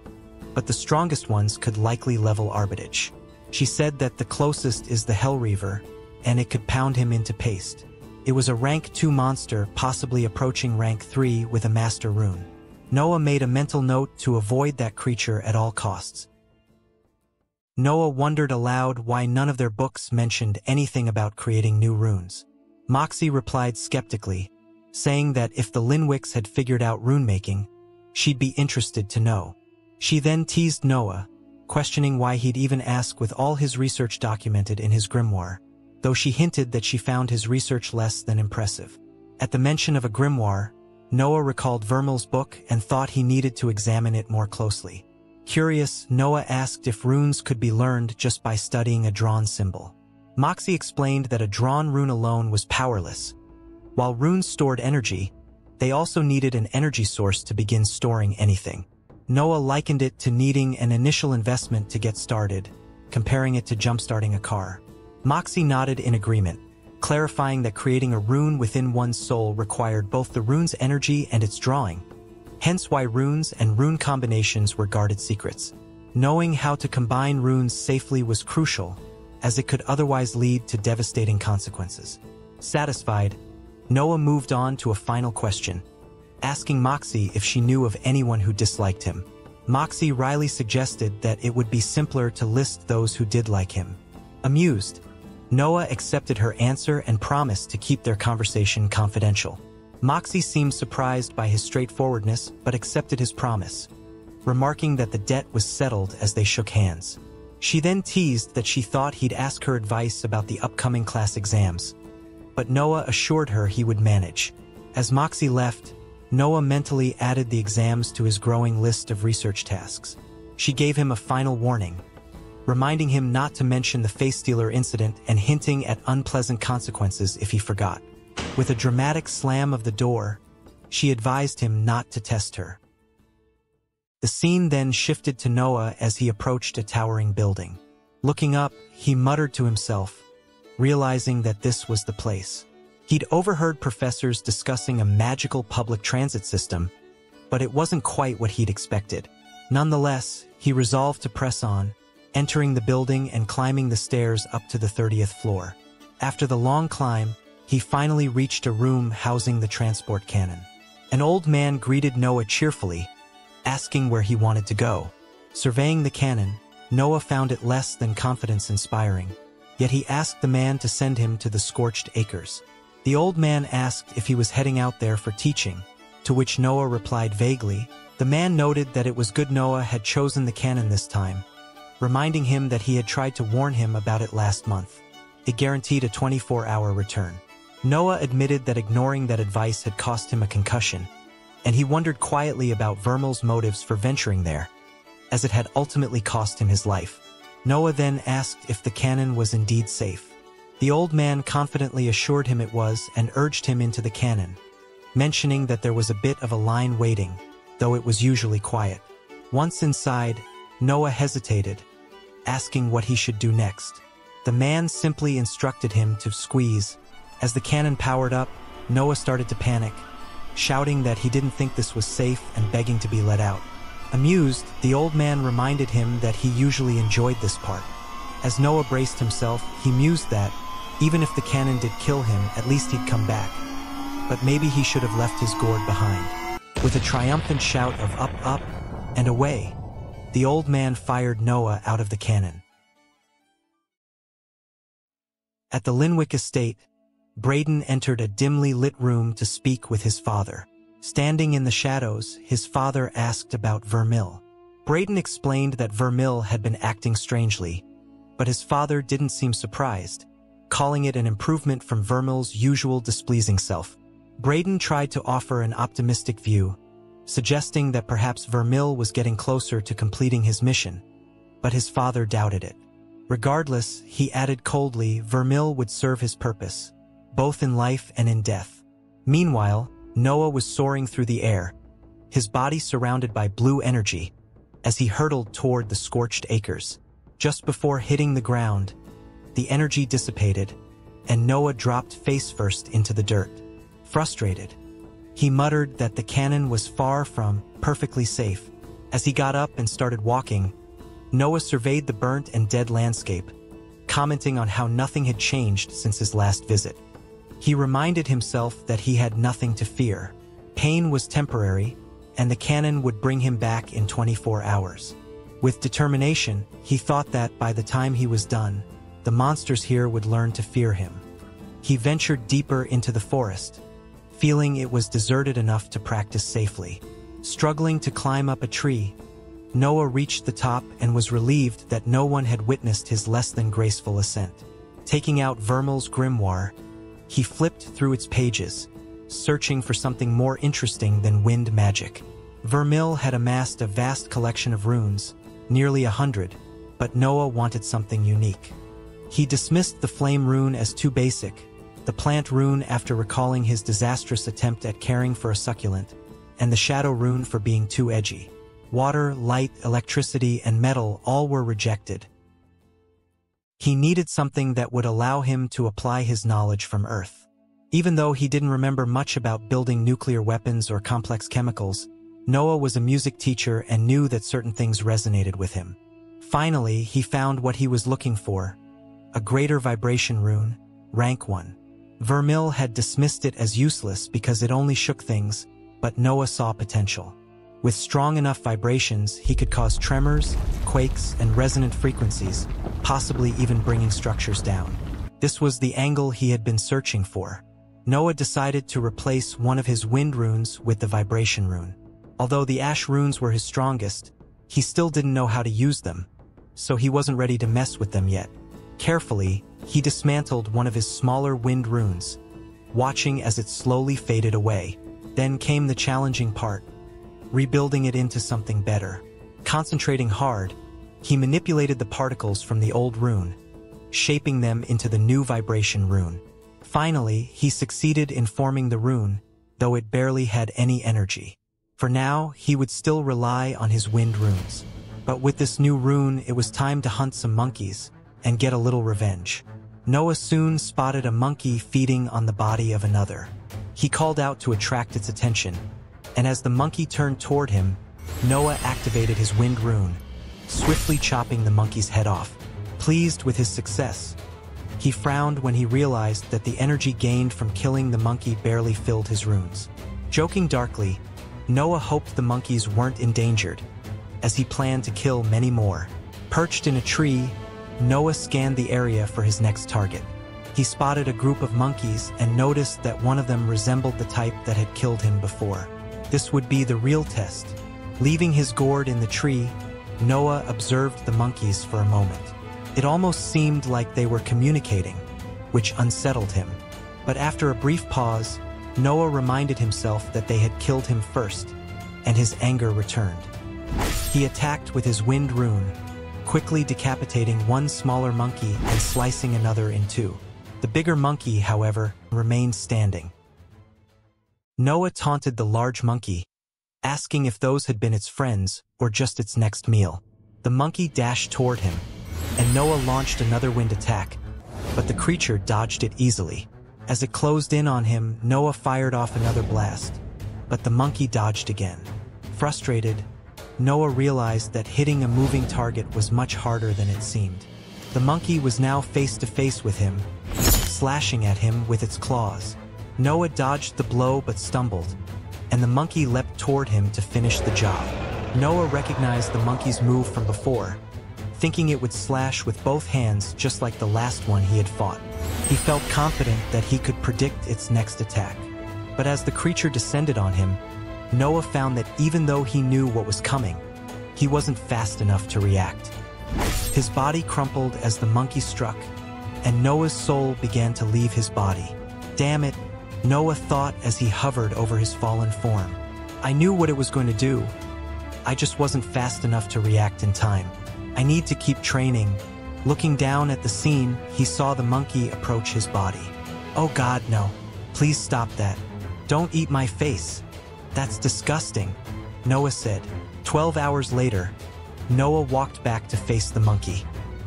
but the strongest ones could likely level Arbitage. She said that the closest is the Hellreaver, and it could pound him into paste. It was a rank 2 monster, possibly approaching rank 3 with a master rune. Noah made a mental note to avoid that creature at all costs. Noah wondered aloud why none of their books mentioned anything about creating new runes. Moxie replied skeptically, saying that if the Linwicks had figured out rune-making, she'd be interested to know. She then teased Noah, questioning why he'd even ask with all his research documented in his grimoire, though she hinted that she found his research less than impressive. At the mention of a grimoire, Noah recalled Vermil's book and thought he needed to examine it more closely. Curious, Noah asked if runes could be learned just by studying a drawn symbol. Moxie explained that a drawn rune alone was powerless. While runes stored energy, they also needed an energy source to begin storing anything. Noah likened it to needing an initial investment to get started, comparing it to jump-starting a car. Moxie nodded in agreement, clarifying that creating a rune within one's soul required both the rune's energy and its drawing, hence why runes and rune combinations were guarded secrets. Knowing how to combine runes safely was crucial, as it could otherwise lead to devastating consequences. Satisfied, Noah moved on to a final question, asking Moxie if she knew of anyone who disliked him. Moxie wryly suggested that it would be simpler to list those who did like him. Amused, Noah accepted her answer and promised to keep their conversation confidential. Moxie seemed surprised by his straightforwardness but accepted his promise, remarking that the debt was settled as they shook hands. She then teased that she thought he'd ask her advice about the upcoming class exams, but Noah assured her he would manage. As Moxie left, Noah mentally added the exams to his growing list of research tasks. She gave him a final warning, reminding him not to mention the face stealer incident and hinting at unpleasant consequences if he forgot. With a dramatic slam of the door, she advised him not to test her. The scene then shifted to Noah as he approached a towering building. Looking up, he muttered to himself, realizing that this was the place. He'd overheard professors discussing a magical public transit system, but it wasn't quite what he'd expected. Nonetheless, he resolved to press on, entering the building and climbing the stairs up to the 30th floor. After the long climb, he finally reached a room housing the transport cannon. An old man greeted Noah cheerfully, asking where he wanted to go. Surveying the cannon, Noah found it less than confidence-inspiring, yet he asked the man to send him to the Scorched Acres. The old man asked if he was heading out there for teaching, to which Noah replied vaguely. The man noted that it was good Noah had chosen the cannon this time, reminding him that he had tried to warn him about it last month. It guaranteed a 24-hour return. Noah admitted that ignoring that advice had cost him a concussion, and he wondered quietly about Vermil's motives for venturing there, as it had ultimately cost him his life. Noah then asked if the cannon was indeed safe. The old man confidently assured him it was and urged him into the cannon, mentioning that there was a bit of a line waiting, though it was usually quiet. Once inside, Noah hesitated, asking what he should do next. The man simply instructed him to squeeze. As the cannon powered up, Noah started to panic, shouting that he didn't think this was safe and begging to be let out. Amused, the old man reminded him that he usually enjoyed this part. As Noah braced himself, he mused that, even if the cannon did kill him, at least he'd come back. But maybe he should have left his gourd behind. With a triumphant shout of up, up, and away, the old man fired Noah out of the cannon. At the Linwick estate, Braden entered a dimly lit room to speak with his father. Standing in the shadows, his father asked about Vermil. Braden explained that Vermil had been acting strangely, but his father didn't seem surprised, calling it an improvement from Vermil's usual displeasing self. Braden tried to offer an optimistic view, suggesting that perhaps Vermil was getting closer to completing his mission, but his father doubted it. Regardless, he added coldly, Vermil would serve his purpose, both in life and in death. Meanwhile, Noah was soaring through the air, his body surrounded by blue energy, as he hurtled toward the Scorched Acres. Just before hitting the ground, the energy dissipated, and Noah dropped face first into the dirt. Frustrated, he muttered that the cannon was far from perfectly safe. As he got up and started walking, Noah surveyed the burnt and dead landscape, commenting on how nothing had changed since his last visit. He reminded himself that he had nothing to fear. Pain was temporary, and the cannon would bring him back in 24 hours. With determination, he thought that by the time he was done, the monsters here would learn to fear him. He ventured deeper into the forest, feeling it was deserted enough to practice safely. Struggling to climb up a tree, Noah reached the top and was relieved that no one had witnessed his less than graceful ascent. Taking out Vermil's grimoire, he flipped through its pages, searching for something more interesting than wind magic. Vermil had amassed a vast collection of runes, nearly 100, but Noah wanted something unique. He dismissed the flame rune as too basic, the plant rune after recalling his disastrous attempt at caring for a succulent, and the shadow rune for being too edgy. Water, light, electricity, and metal all were rejected. He needed something that would allow him to apply his knowledge from Earth. Even though he didn't remember much about building nuclear weapons or complex chemicals, Noah was a music teacher and knew that certain things resonated with him. Finally, he found what he was looking for: a greater vibration rune, rank 1. Vermil had dismissed it as useless because it only shook things, but Noah saw potential. With strong enough vibrations, he could cause tremors, quakes, and resonant frequencies, possibly even bringing structures down. This was the angle he had been searching for. Noah decided to replace one of his wind runes with the vibration rune. Although the ash runes were his strongest, he still didn't know how to use them, so he wasn't ready to mess with them yet. Carefully, he dismantled one of his smaller wind runes, watching as it slowly faded away. Then came the challenging part: rebuilding it into something better. Concentrating hard, he manipulated the particles from the old rune, shaping them into the new vibration rune. Finally, he succeeded in forming the rune, though it barely had any energy. For now, he would still rely on his wind runes. But with this new rune, it was time to hunt some monkeys and get a little revenge. Noah soon spotted a monkey feeding on the body of another. He called out to attract its attention, and as the monkey turned toward him, Noah activated his wind rune, swiftly chopping the monkey's head off. Pleased with his success, he frowned when he realized that the energy gained from killing the monkey barely filled his runes. Joking darkly, Noah hoped the monkeys weren't endangered, as he planned to kill many more. Perched in a tree, Noah scanned the area for his next target. He spotted a group of monkeys and noticed that one of them resembled the type that had killed him before. This would be the real test. Leaving his gourd in the tree, Noah observed the monkeys for a moment. It almost seemed like they were communicating, which unsettled him. But after a brief pause, Noah reminded himself that they had killed him first, and his anger returned. He attacked with his wind rune, quickly decapitating one smaller monkey and slicing another in two. The bigger monkey, however, remained standing. Noah taunted the large monkey, asking if those had been its friends or just its next meal. The monkey dashed toward him, and Noah launched another wind attack, but the creature dodged it easily. As it closed in on him, Noah fired off another blast, but the monkey dodged again. Frustrated, Noah realized that hitting a moving target was much harder than it seemed. The monkey was now face to face with him, slashing at him with its claws. Noah dodged the blow but stumbled, and the monkey leapt toward him to finish the job. Noah recognized the monkey's move from before, thinking it would slash with both hands just like the last one he had fought. He felt confident that he could predict its next attack. But as the creature descended on him, Noah found that even though he knew what was coming, he wasn't fast enough to react. His body crumpled as the monkey struck, and Noah's soul began to leave his body. Damn it, Noah thought as he hovered over his fallen form. I knew what it was going to do. I just wasn't fast enough to react in time. I need to keep training. Looking down at the scene, he saw the monkey approach his body. Oh God, no. Please stop that. Don't eat my face. That's disgusting, Noah said. 12 hours later, Noah walked back to face the monkey.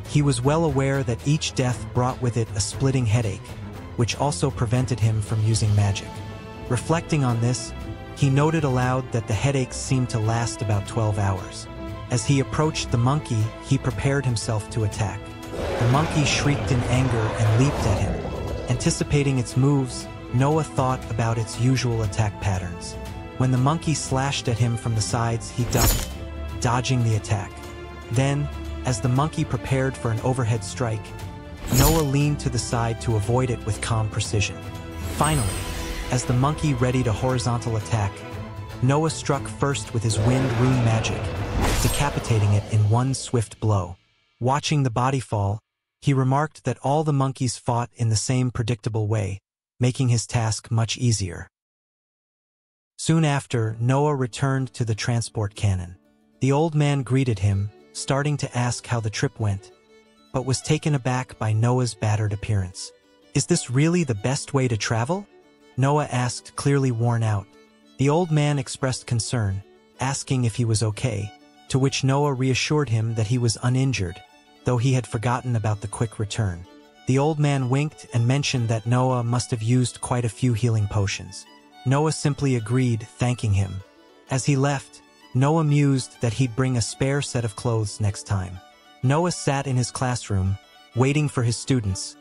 He was well aware that each death brought with it a splitting headache, which also prevented him from using magic. Reflecting on this, he noted aloud that the headaches seemed to last about 12 hours. As he approached the monkey, he prepared himself to attack. The monkey shrieked in anger and leaped at him. Anticipating its moves, Noah thought about its usual attack patterns. When the monkey slashed at him from the sides, he ducked, dodging the attack. Then, as the monkey prepared for an overhead strike, Noah leaned to the side to avoid it with calm precision. Finally, as the monkey readied a horizontal attack, Noah struck first with his wind rune magic, decapitating it in one swift blow. Watching the body fall, he remarked that all the monkeys fought in the same predictable way, making his task much easier. Soon after, Noah returned to the transport cannon. The old man greeted him, starting to ask how the trip went, but was taken aback by Noah's battered appearance. "Is this really the best way to travel?" Noah asked, clearly worn out. The old man expressed concern, asking if he was okay, to which Noah reassured him that he was uninjured, though he had forgotten about the quick return. The old man winked and mentioned that Noah must have used quite a few healing potions. Noah simply agreed, thanking him. As he left, Noah mused that he'd bring a spare set of clothes next time. Noah sat in his classroom, waiting for his students,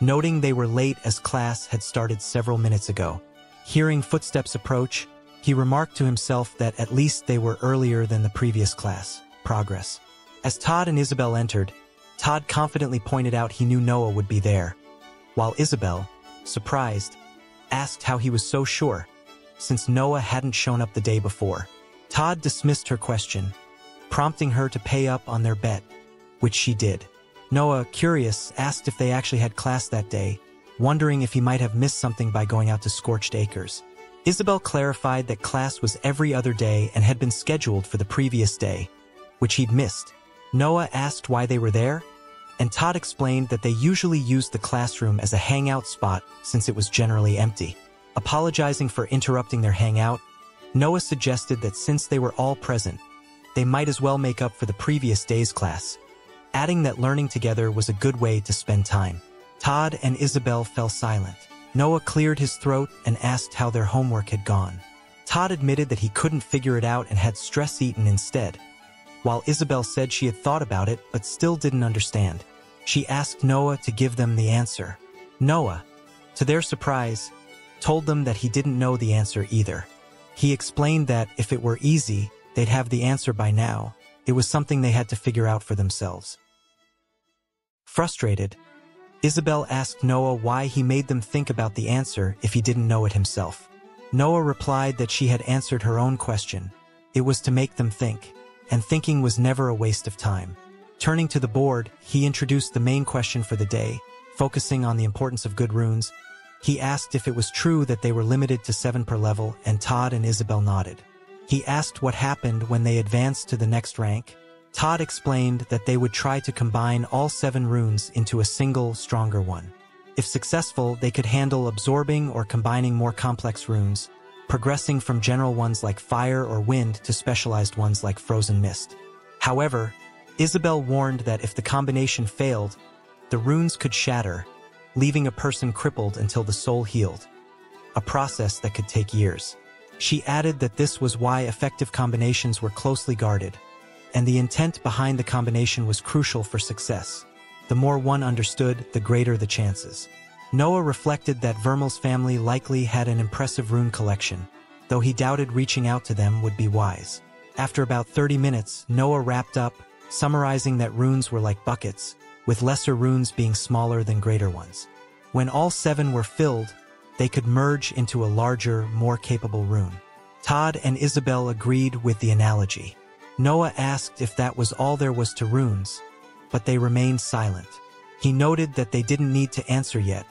noting they were late as class had started several minutes ago. Hearing footsteps approach, he remarked to himself that at least they were earlier than the previous class. Progress. As Todd and Isabel entered, Todd confidently pointed out he knew Noah would be there, while Isabel, surprised, asked how he was so sure, since Noah hadn't shown up the day before. Todd dismissed her question, prompting her to pay up on their bet, which she did. Noah, curious, asked if they actually had class that day, wondering if he might have missed something by going out to Scorched Acres. Isabel clarified that class was every other day and had been scheduled for the previous day, which he'd missed. Noah asked why they were there, and Todd explained that they usually used the classroom as a hangout spot since it was generally empty. Apologizing for interrupting their hangout, Noah suggested that since they were all present, they might as well make up for the previous day's class, adding that learning together was a good way to spend time. Todd and Isabel fell silent. Noah cleared his throat and asked how their homework had gone. Todd admitted that he couldn't figure it out and had stress eaten instead, while Isabel said she had thought about it but still didn't understand. She asked Noah to give them the answer. Noah, to their surprise, told them that he didn't know the answer either. He explained that if it were easy, they'd have the answer by now. It was something they had to figure out for themselves. Frustrated, Isabel asked Noah why he made them think about the answer if he didn't know it himself. Noah replied that she had answered her own question. It was to make them think, and thinking was never a waste of time. Turning to the board, he introduced the main question for the day, focusing on the importance of good runes. He asked if it was true that they were limited to 7 per level, and Todd and Isabel nodded. He asked what happened when they advanced to the next rank. Todd explained that they would try to combine all 7 runes into a single, stronger one. If successful, they could handle absorbing or combining more complex runes, progressing from general ones like fire or wind to specialized ones like frozen mist. However, Isabel warned that if the combination failed, the runes could shatter, leaving a person crippled until the soul healed, a process that could take years. She added that this was why effective combinations were closely guarded, and the intent behind the combination was crucial for success. The more one understood, the greater the chances. Noah reflected that Vermel's family likely had an impressive rune collection, though he doubted reaching out to them would be wise. After about 30 minutes, Noah wrapped up, summarizing that runes were like buckets, with lesser runes being smaller than greater ones. When all 7 were filled, they could merge into a larger, more capable rune. Todd and Isabel agreed with the analogy. Noah asked if that was all there was to runes, but they remained silent. He noted that they didn't need to answer yet,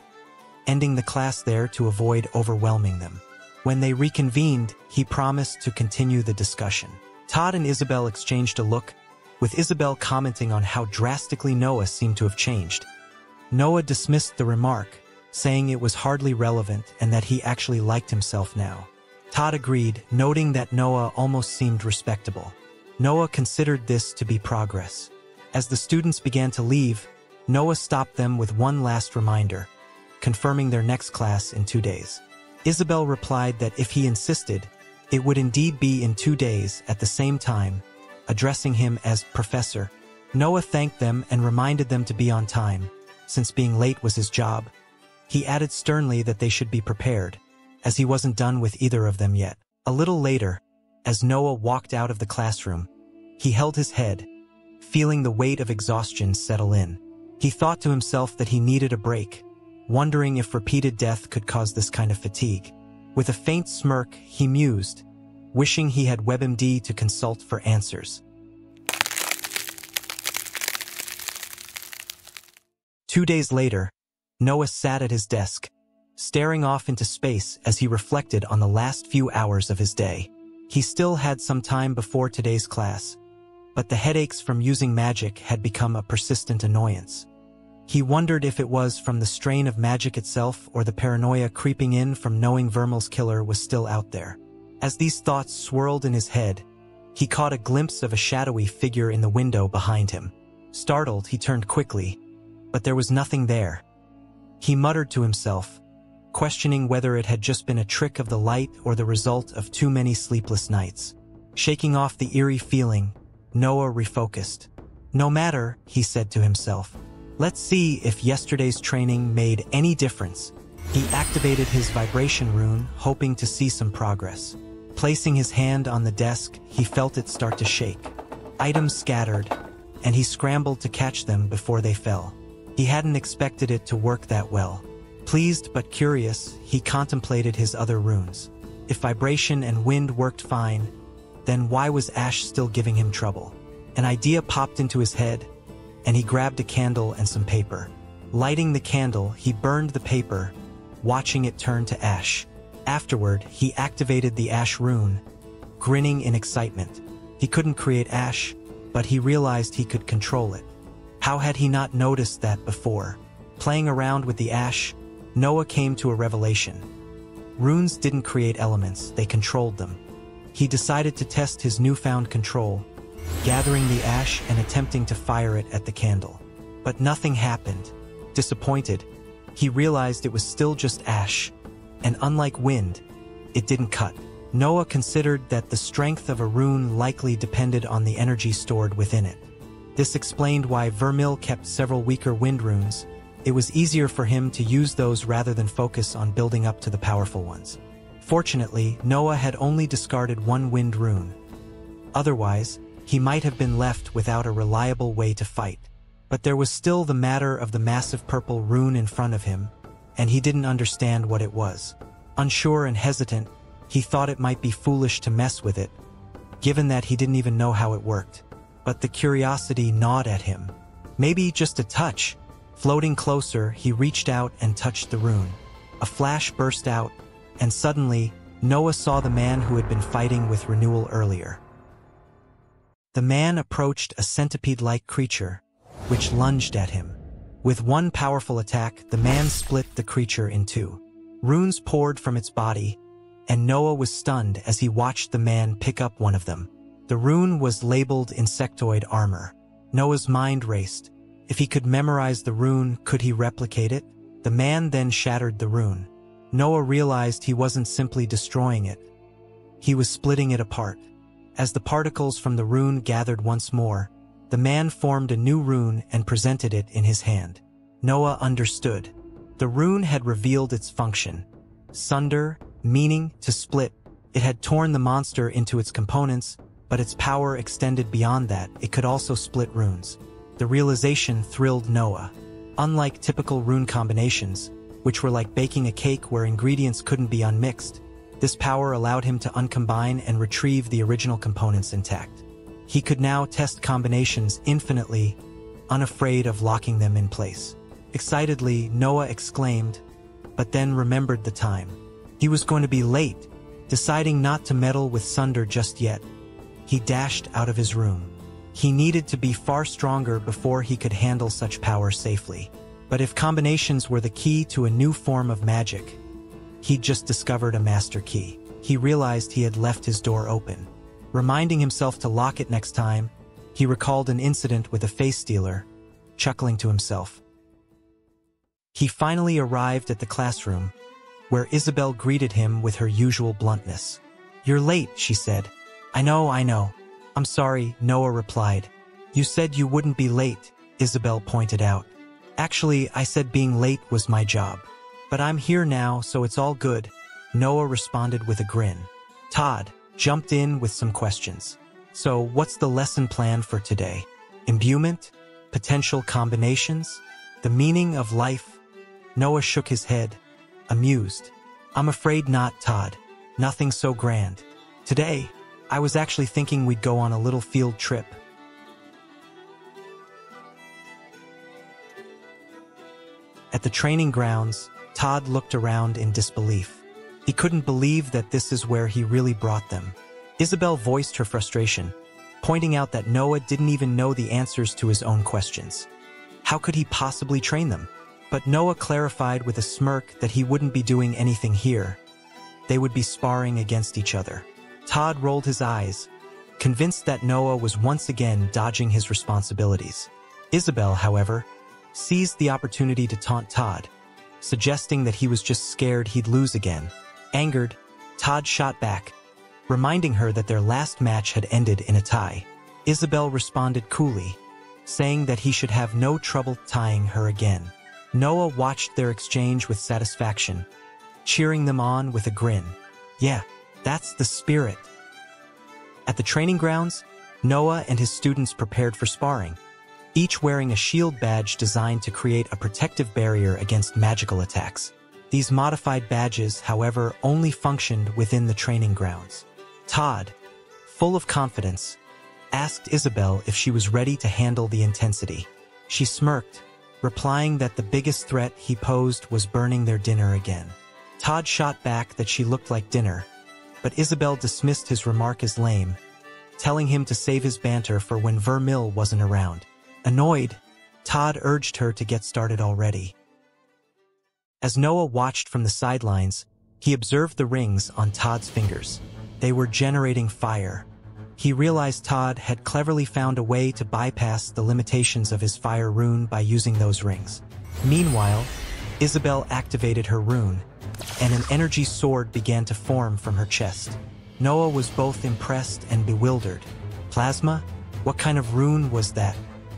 ending the class there to avoid overwhelming them. When they reconvened, he promised to continue the discussion. Todd and Isabel exchanged a look, with Isabel commenting on how drastically Noah seemed to have changed. Noah dismissed the remark, saying it was hardly relevant and that he actually liked himself now. Todd agreed, noting that Noah almost seemed respectable. Noah considered this to be progress. As the students began to leave, Noah stopped them with one last reminder, confirming their next class in 2 days. Isabel replied that if he insisted, it would indeed be in 2 days at the same time, addressing him as Professor. Noah thanked them and reminded them to be on time, since being late was his job. He added sternly that they should be prepared, as he wasn't done with either of them yet. A little later, as Noah walked out of the classroom, he held his head, feeling the weight of exhaustion settle in. He thought to himself that he needed a break, wondering if repeated death could cause this kind of fatigue. With a faint smirk, he mused, wishing he had WebMD to consult for answers. 2 days later, Noah sat at his desk, staring off into space as he reflected on the last few hours of his day. He still had some time before today's class, but the headaches from using magic had become a persistent annoyance. He wondered if it was from the strain of magic itself or the paranoia creeping in from knowing Vermil's killer was still out there. As these thoughts swirled in his head, he caught a glimpse of a shadowy figure in the window behind him. Startled, he turned quickly, but there was nothing there. He muttered to himself, questioning whether it had just been a trick of the light or the result of too many sleepless nights. Shaking off the eerie feeling, Noah refocused. No matter, he said to himself. Let's see if yesterday's training made any difference. He activated his vibration rune, hoping to see some progress. Placing his hand on the desk, he felt it start to shake. Items scattered, and he scrambled to catch them before they fell. He hadn't expected it to work that well. Pleased but curious, he contemplated his other runes. If vibration and wind worked fine, then why was ash still giving him trouble? An idea popped into his head, and he grabbed a candle and some paper. Lighting the candle, he burned the paper, watching it turn to ash. Afterward, he activated the ash rune, grinning in excitement. He couldn't create ash, but he realized he could control it. How had he not noticed that before? Playing around with the ash, Noah came to a revelation. Runes didn't create elements, they controlled them. He decided to test his newfound control, gathering the ash and attempting to fire it at the candle. But nothing happened. Disappointed, he realized it was still just ash, and unlike wind, it didn't cut. Noah considered that the strength of a rune likely depended on the energy stored within it. This explained why Vermil kept several weaker wind runes. It was easier for him to use those rather than focus on building up to the powerful ones. Fortunately, Noah had only discarded one wind rune. Otherwise, he might have been left without a reliable way to fight. But there was still the matter of the massive purple rune in front of him, and he didn't understand what it was. Unsure and hesitant, he thought it might be foolish to mess with it, given that he didn't even know how it worked. But the curiosity gnawed at him. Maybe just a touch. Floating closer, he reached out and touched the rune. A flash burst out, and suddenly, Noah saw the man who had been fighting with Renewal earlier. The man approached a centipede-like creature, which lunged at him. With one powerful attack, the man split the creature in two. Runes poured from its body, and Noah was stunned as he watched the man pick up one of them. The rune was labeled Insectoid Armor. Noah's mind raced. If he could memorize the rune, could he replicate it? The man then shattered the rune. Noah realized he wasn't simply destroying it. He was splitting it apart. As the particles from the rune gathered once more, the man formed a new rune and presented it in his hand. Noah understood. The rune had revealed its function. Sunder, meaning to split. It had torn the monster into its components, but its power extended beyond that. It could also split runes. The realization thrilled Noah. Unlike typical rune combinations, which were like baking a cake where ingredients couldn't be unmixed, this power allowed him to uncombine and retrieve the original components intact. He could now test combinations infinitely, unafraid of locking them in place. Excitedly, Noah exclaimed, but then remembered the time. He was going to be late. Deciding not to meddle with Sunder just yet, he dashed out of his room. He needed to be far stronger before he could handle such power safely. But if combinations were the key to a new form of magic, he'd just discovered a master key. He realized he had left his door open. Reminding himself to lock it next time, he recalled an incident with a face stealer, chuckling to himself. He finally arrived at the classroom, where Isabel greeted him with her usual bluntness. "You're late," she said. I know. I'm sorry," Noah replied. "You said you wouldn't be late," Isabel pointed out. "Actually, I said being late was my job. But I'm here now, so it's all good," Noah responded with a grin. Todd jumped in with some questions. So, what's the lesson plan for today? Imbuement? Potential combinations? The meaning of life? Noah shook his head, amused. I'm afraid not, Todd. Nothing so grand. Today, I was actually thinking we'd go on a little field trip. At the training grounds, Todd looked around in disbelief. He couldn't believe that this is where he really brought them. Isabel voiced her frustration, pointing out that Noah didn't even know the answers to his own questions. How could he possibly train them? But Noah clarified with a smirk that he wouldn't be doing anything here. They would be sparring against each other. Todd rolled his eyes, convinced that Noah was once again dodging his responsibilities. Isabel, however, seized the opportunity to taunt Todd, suggesting that he was just scared he'd lose again. Angered, Todd shot back, reminding her that their last match had ended in a tie. Isabel responded coolly, saying that he should have no trouble tying her again. Noah watched their exchange with satisfaction, cheering them on with a grin. Yeah, that's the spirit. At the training grounds, Noah and his students prepared for sparring, each wearing a shield badge designed to create a protective barrier against magical attacks. These modified badges, however, only functioned within the training grounds. Todd, full of confidence, asked Isabel if she was ready to handle the intensity. She smirked, replying that the biggest threat he posed was burning their dinner again. Todd shot back that she looked like dinner, but Isabel dismissed his remark as lame, telling him to save his banter for when Vermil wasn't around. Annoyed, Todd urged her to get started already. As Noah watched from the sidelines, he observed the rings on Todd's fingers. They were generating fire. He realized Todd had cleverly found a way to bypass the limitations of his fire rune by using those rings. Meanwhile, Isabel activated her rune, and an energy sword began to form from her chest. Noah was both impressed and bewildered. Plasma? What kind of rune was that?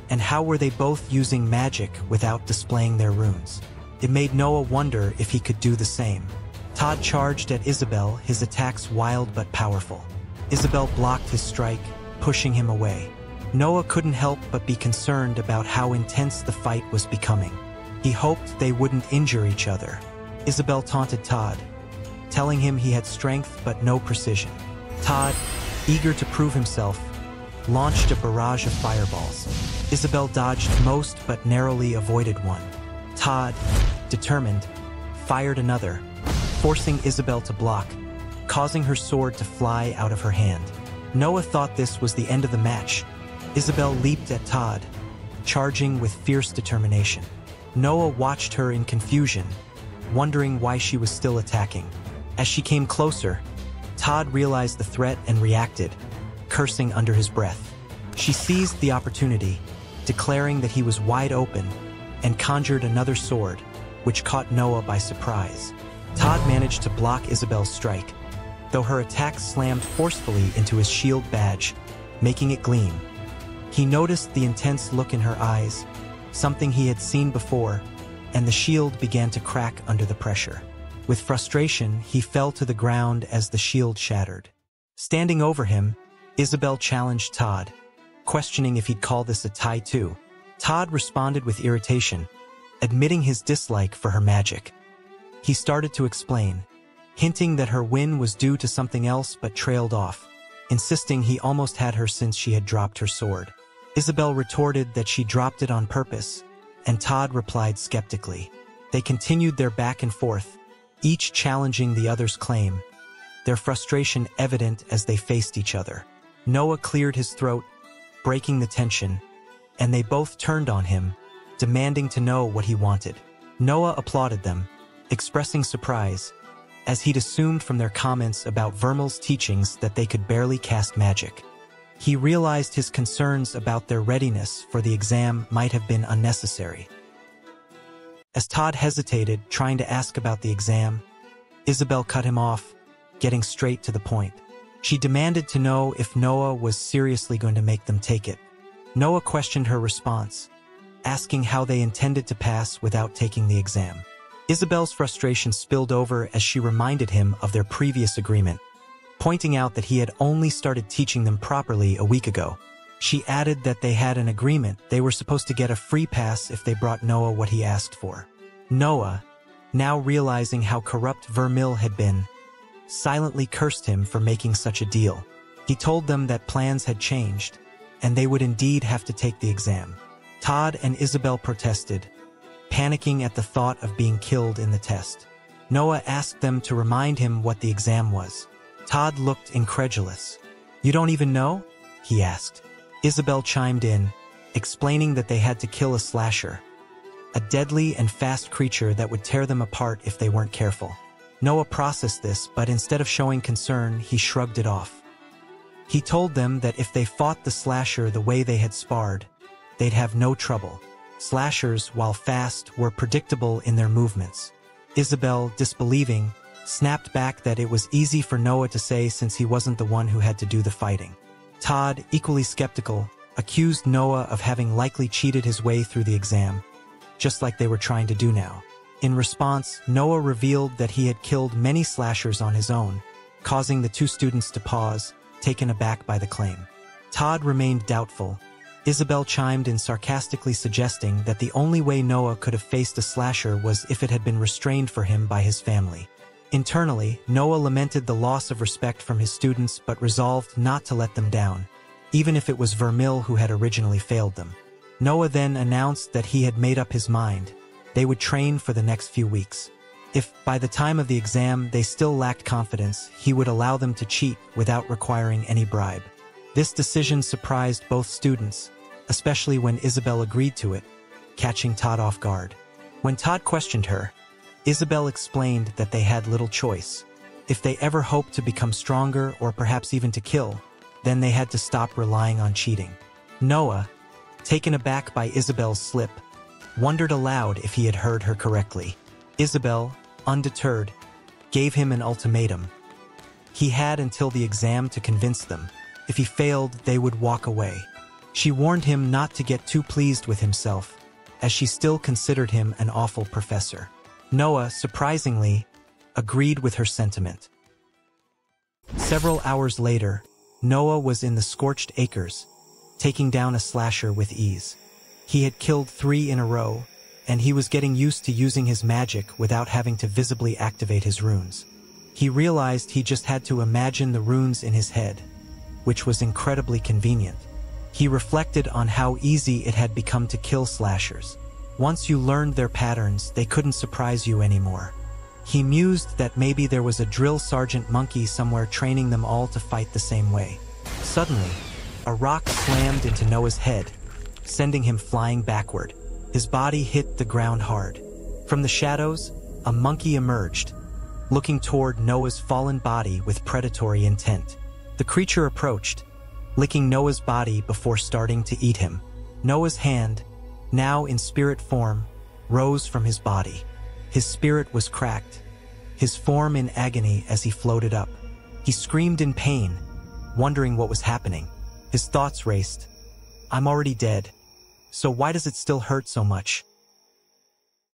And how were they both using magic without displaying their runes? It made Noah wonder if he could do the same. Todd charged at Isabel, his attacks wild but powerful. Isabel blocked his strike, pushing him away. Noah couldn't help but be concerned about how intense the fight was becoming. He hoped they wouldn't injure each other. Isabel taunted Todd, telling him he had strength but no precision. Todd, eager to prove himself, launched a barrage of fireballs. Isabel dodged most but narrowly avoided one. Todd, determined, fired another, forcing Isabel to block, causing her sword to fly out of her hand. Noah thought this was the end of the match. Isabel leaped at Todd, charging with fierce determination. Noah watched her in confusion, wondering why she was still attacking. As she came closer, Todd realized the threat and reacted, cursing under his breath. She seized the opportunity, declaring that he was wide open, and conjured another sword, which caught Noah by surprise. Todd managed to block Isabel's strike, though her attack slammed forcefully into his shield badge, making it gleam. He noticed the intense look in her eyes, something he had seen before, and the shield began to crack under the pressure. With frustration, he fell to the ground as the shield shattered. Standing over him, Isabel challenged Todd, questioning if he'd call this a tie too. Todd responded with irritation, admitting his dislike for her magic. He started to explain, hinting that her win was due to something else but trailed off, insisting he almost had her since she had dropped her sword. Isabel retorted that she dropped it on purpose, and Todd replied skeptically. They continued their back and forth, each challenging the other's claim, their frustration evident as they faced each other. Noah cleared his throat, breaking the tension, and they both turned on him, demanding to know what he wanted. Noah applauded them, expressing surprise, as he'd assumed from their comments about Vermil's teachings that they could barely cast magic. He realized his concerns about their readiness for the exam might have been unnecessary. As Todd hesitated, trying to ask about the exam, Isabel cut him off, getting straight to the point. She demanded to know if Noah was seriously going to make them take it. Noah questioned her response, asking how they intended to pass without taking the exam. Isabel's frustration spilled over as she reminded him of their previous agreement, pointing out that he had only started teaching them properly a week ago. She added that they had an agreement. They were supposed to get a free pass if they brought Noah what he asked for. Noah, now realizing how corrupt Vermil had been, silently cursed him for making such a deal. He told them that plans had changed, and they would indeed have to take the exam. Todd and Isabel protested, panicking at the thought of being killed in the test. Noah asked them to remind him what the exam was. Todd looked incredulous. "You don't even know?" he asked. Isabel chimed in, explaining that they had to kill a slasher, a deadly and fast creature that would tear them apart if they weren't careful. Noah processed this, but instead of showing concern, he shrugged it off. He told them that if they fought the slasher the way they had sparred, they'd have no trouble. Slashers, while fast, were predictable in their movements. Isabel, disbelieving, snapped back that it was easy for Noah to say since he wasn't the one who had to do the fighting. Todd, equally skeptical, accused Noah of having likely cheated his way through the exam, just like they were trying to do now. In response, Noah revealed that he had killed many slashers on his own, causing the two students to pause, taken aback by the claim. Todd remained doubtful. Isabel chimed in, sarcastically suggesting that the only way Noah could have faced a slasher was if it had been restrained for him by his family. Internally, Noah lamented the loss of respect from his students but resolved not to let them down, even if it was Vermil who had originally failed them. Noah then announced that he had made up his mind. They would train for the next few weeks. If, by the time of the exam, they still lacked confidence, he would allow them to cheat without requiring any bribe. This decision surprised both students, especially when Isabel agreed to it, catching Todd off guard. When Todd questioned her, Isabel explained that they had little choice. If they ever hoped to become stronger or perhaps even to kill, then they had to stop relying on cheating. Noah, taken aback by Isabel's slip, wondered aloud if he had heard her correctly. Isabel, undeterred, gave him an ultimatum. He had until the exam to convince them. If he failed, they would walk away. She warned him not to get too pleased with himself, as she still considered him an awful professor. Noah, surprisingly, agreed with her sentiment. Several hours later, Noah was in the scorched acres, taking down a slasher with ease. He had killed 3 in a row, and he was getting used to using his magic without having to visibly activate his runes. He realized he just had to imagine the runes in his head, which was incredibly convenient. He reflected on how easy it had become to kill slashers. Once you learned their patterns, they couldn't surprise you anymore. He mused that maybe there was a drill sergeant monkey somewhere training them all to fight the same way. Suddenly, a rock slammed into Noah's head, sending him flying backward. His body hit the ground hard. From the shadows, a monkey emerged, looking toward Noah's fallen body with predatory intent. The creature approached, licking Noah's body before starting to eat him. Noah's hand, now in spirit form, rose from his body. His spirit was cracked, his form in agony as he floated up. He screamed in pain, wondering what was happening. His thoughts raced. I'm already dead, so why does it still hurt so much?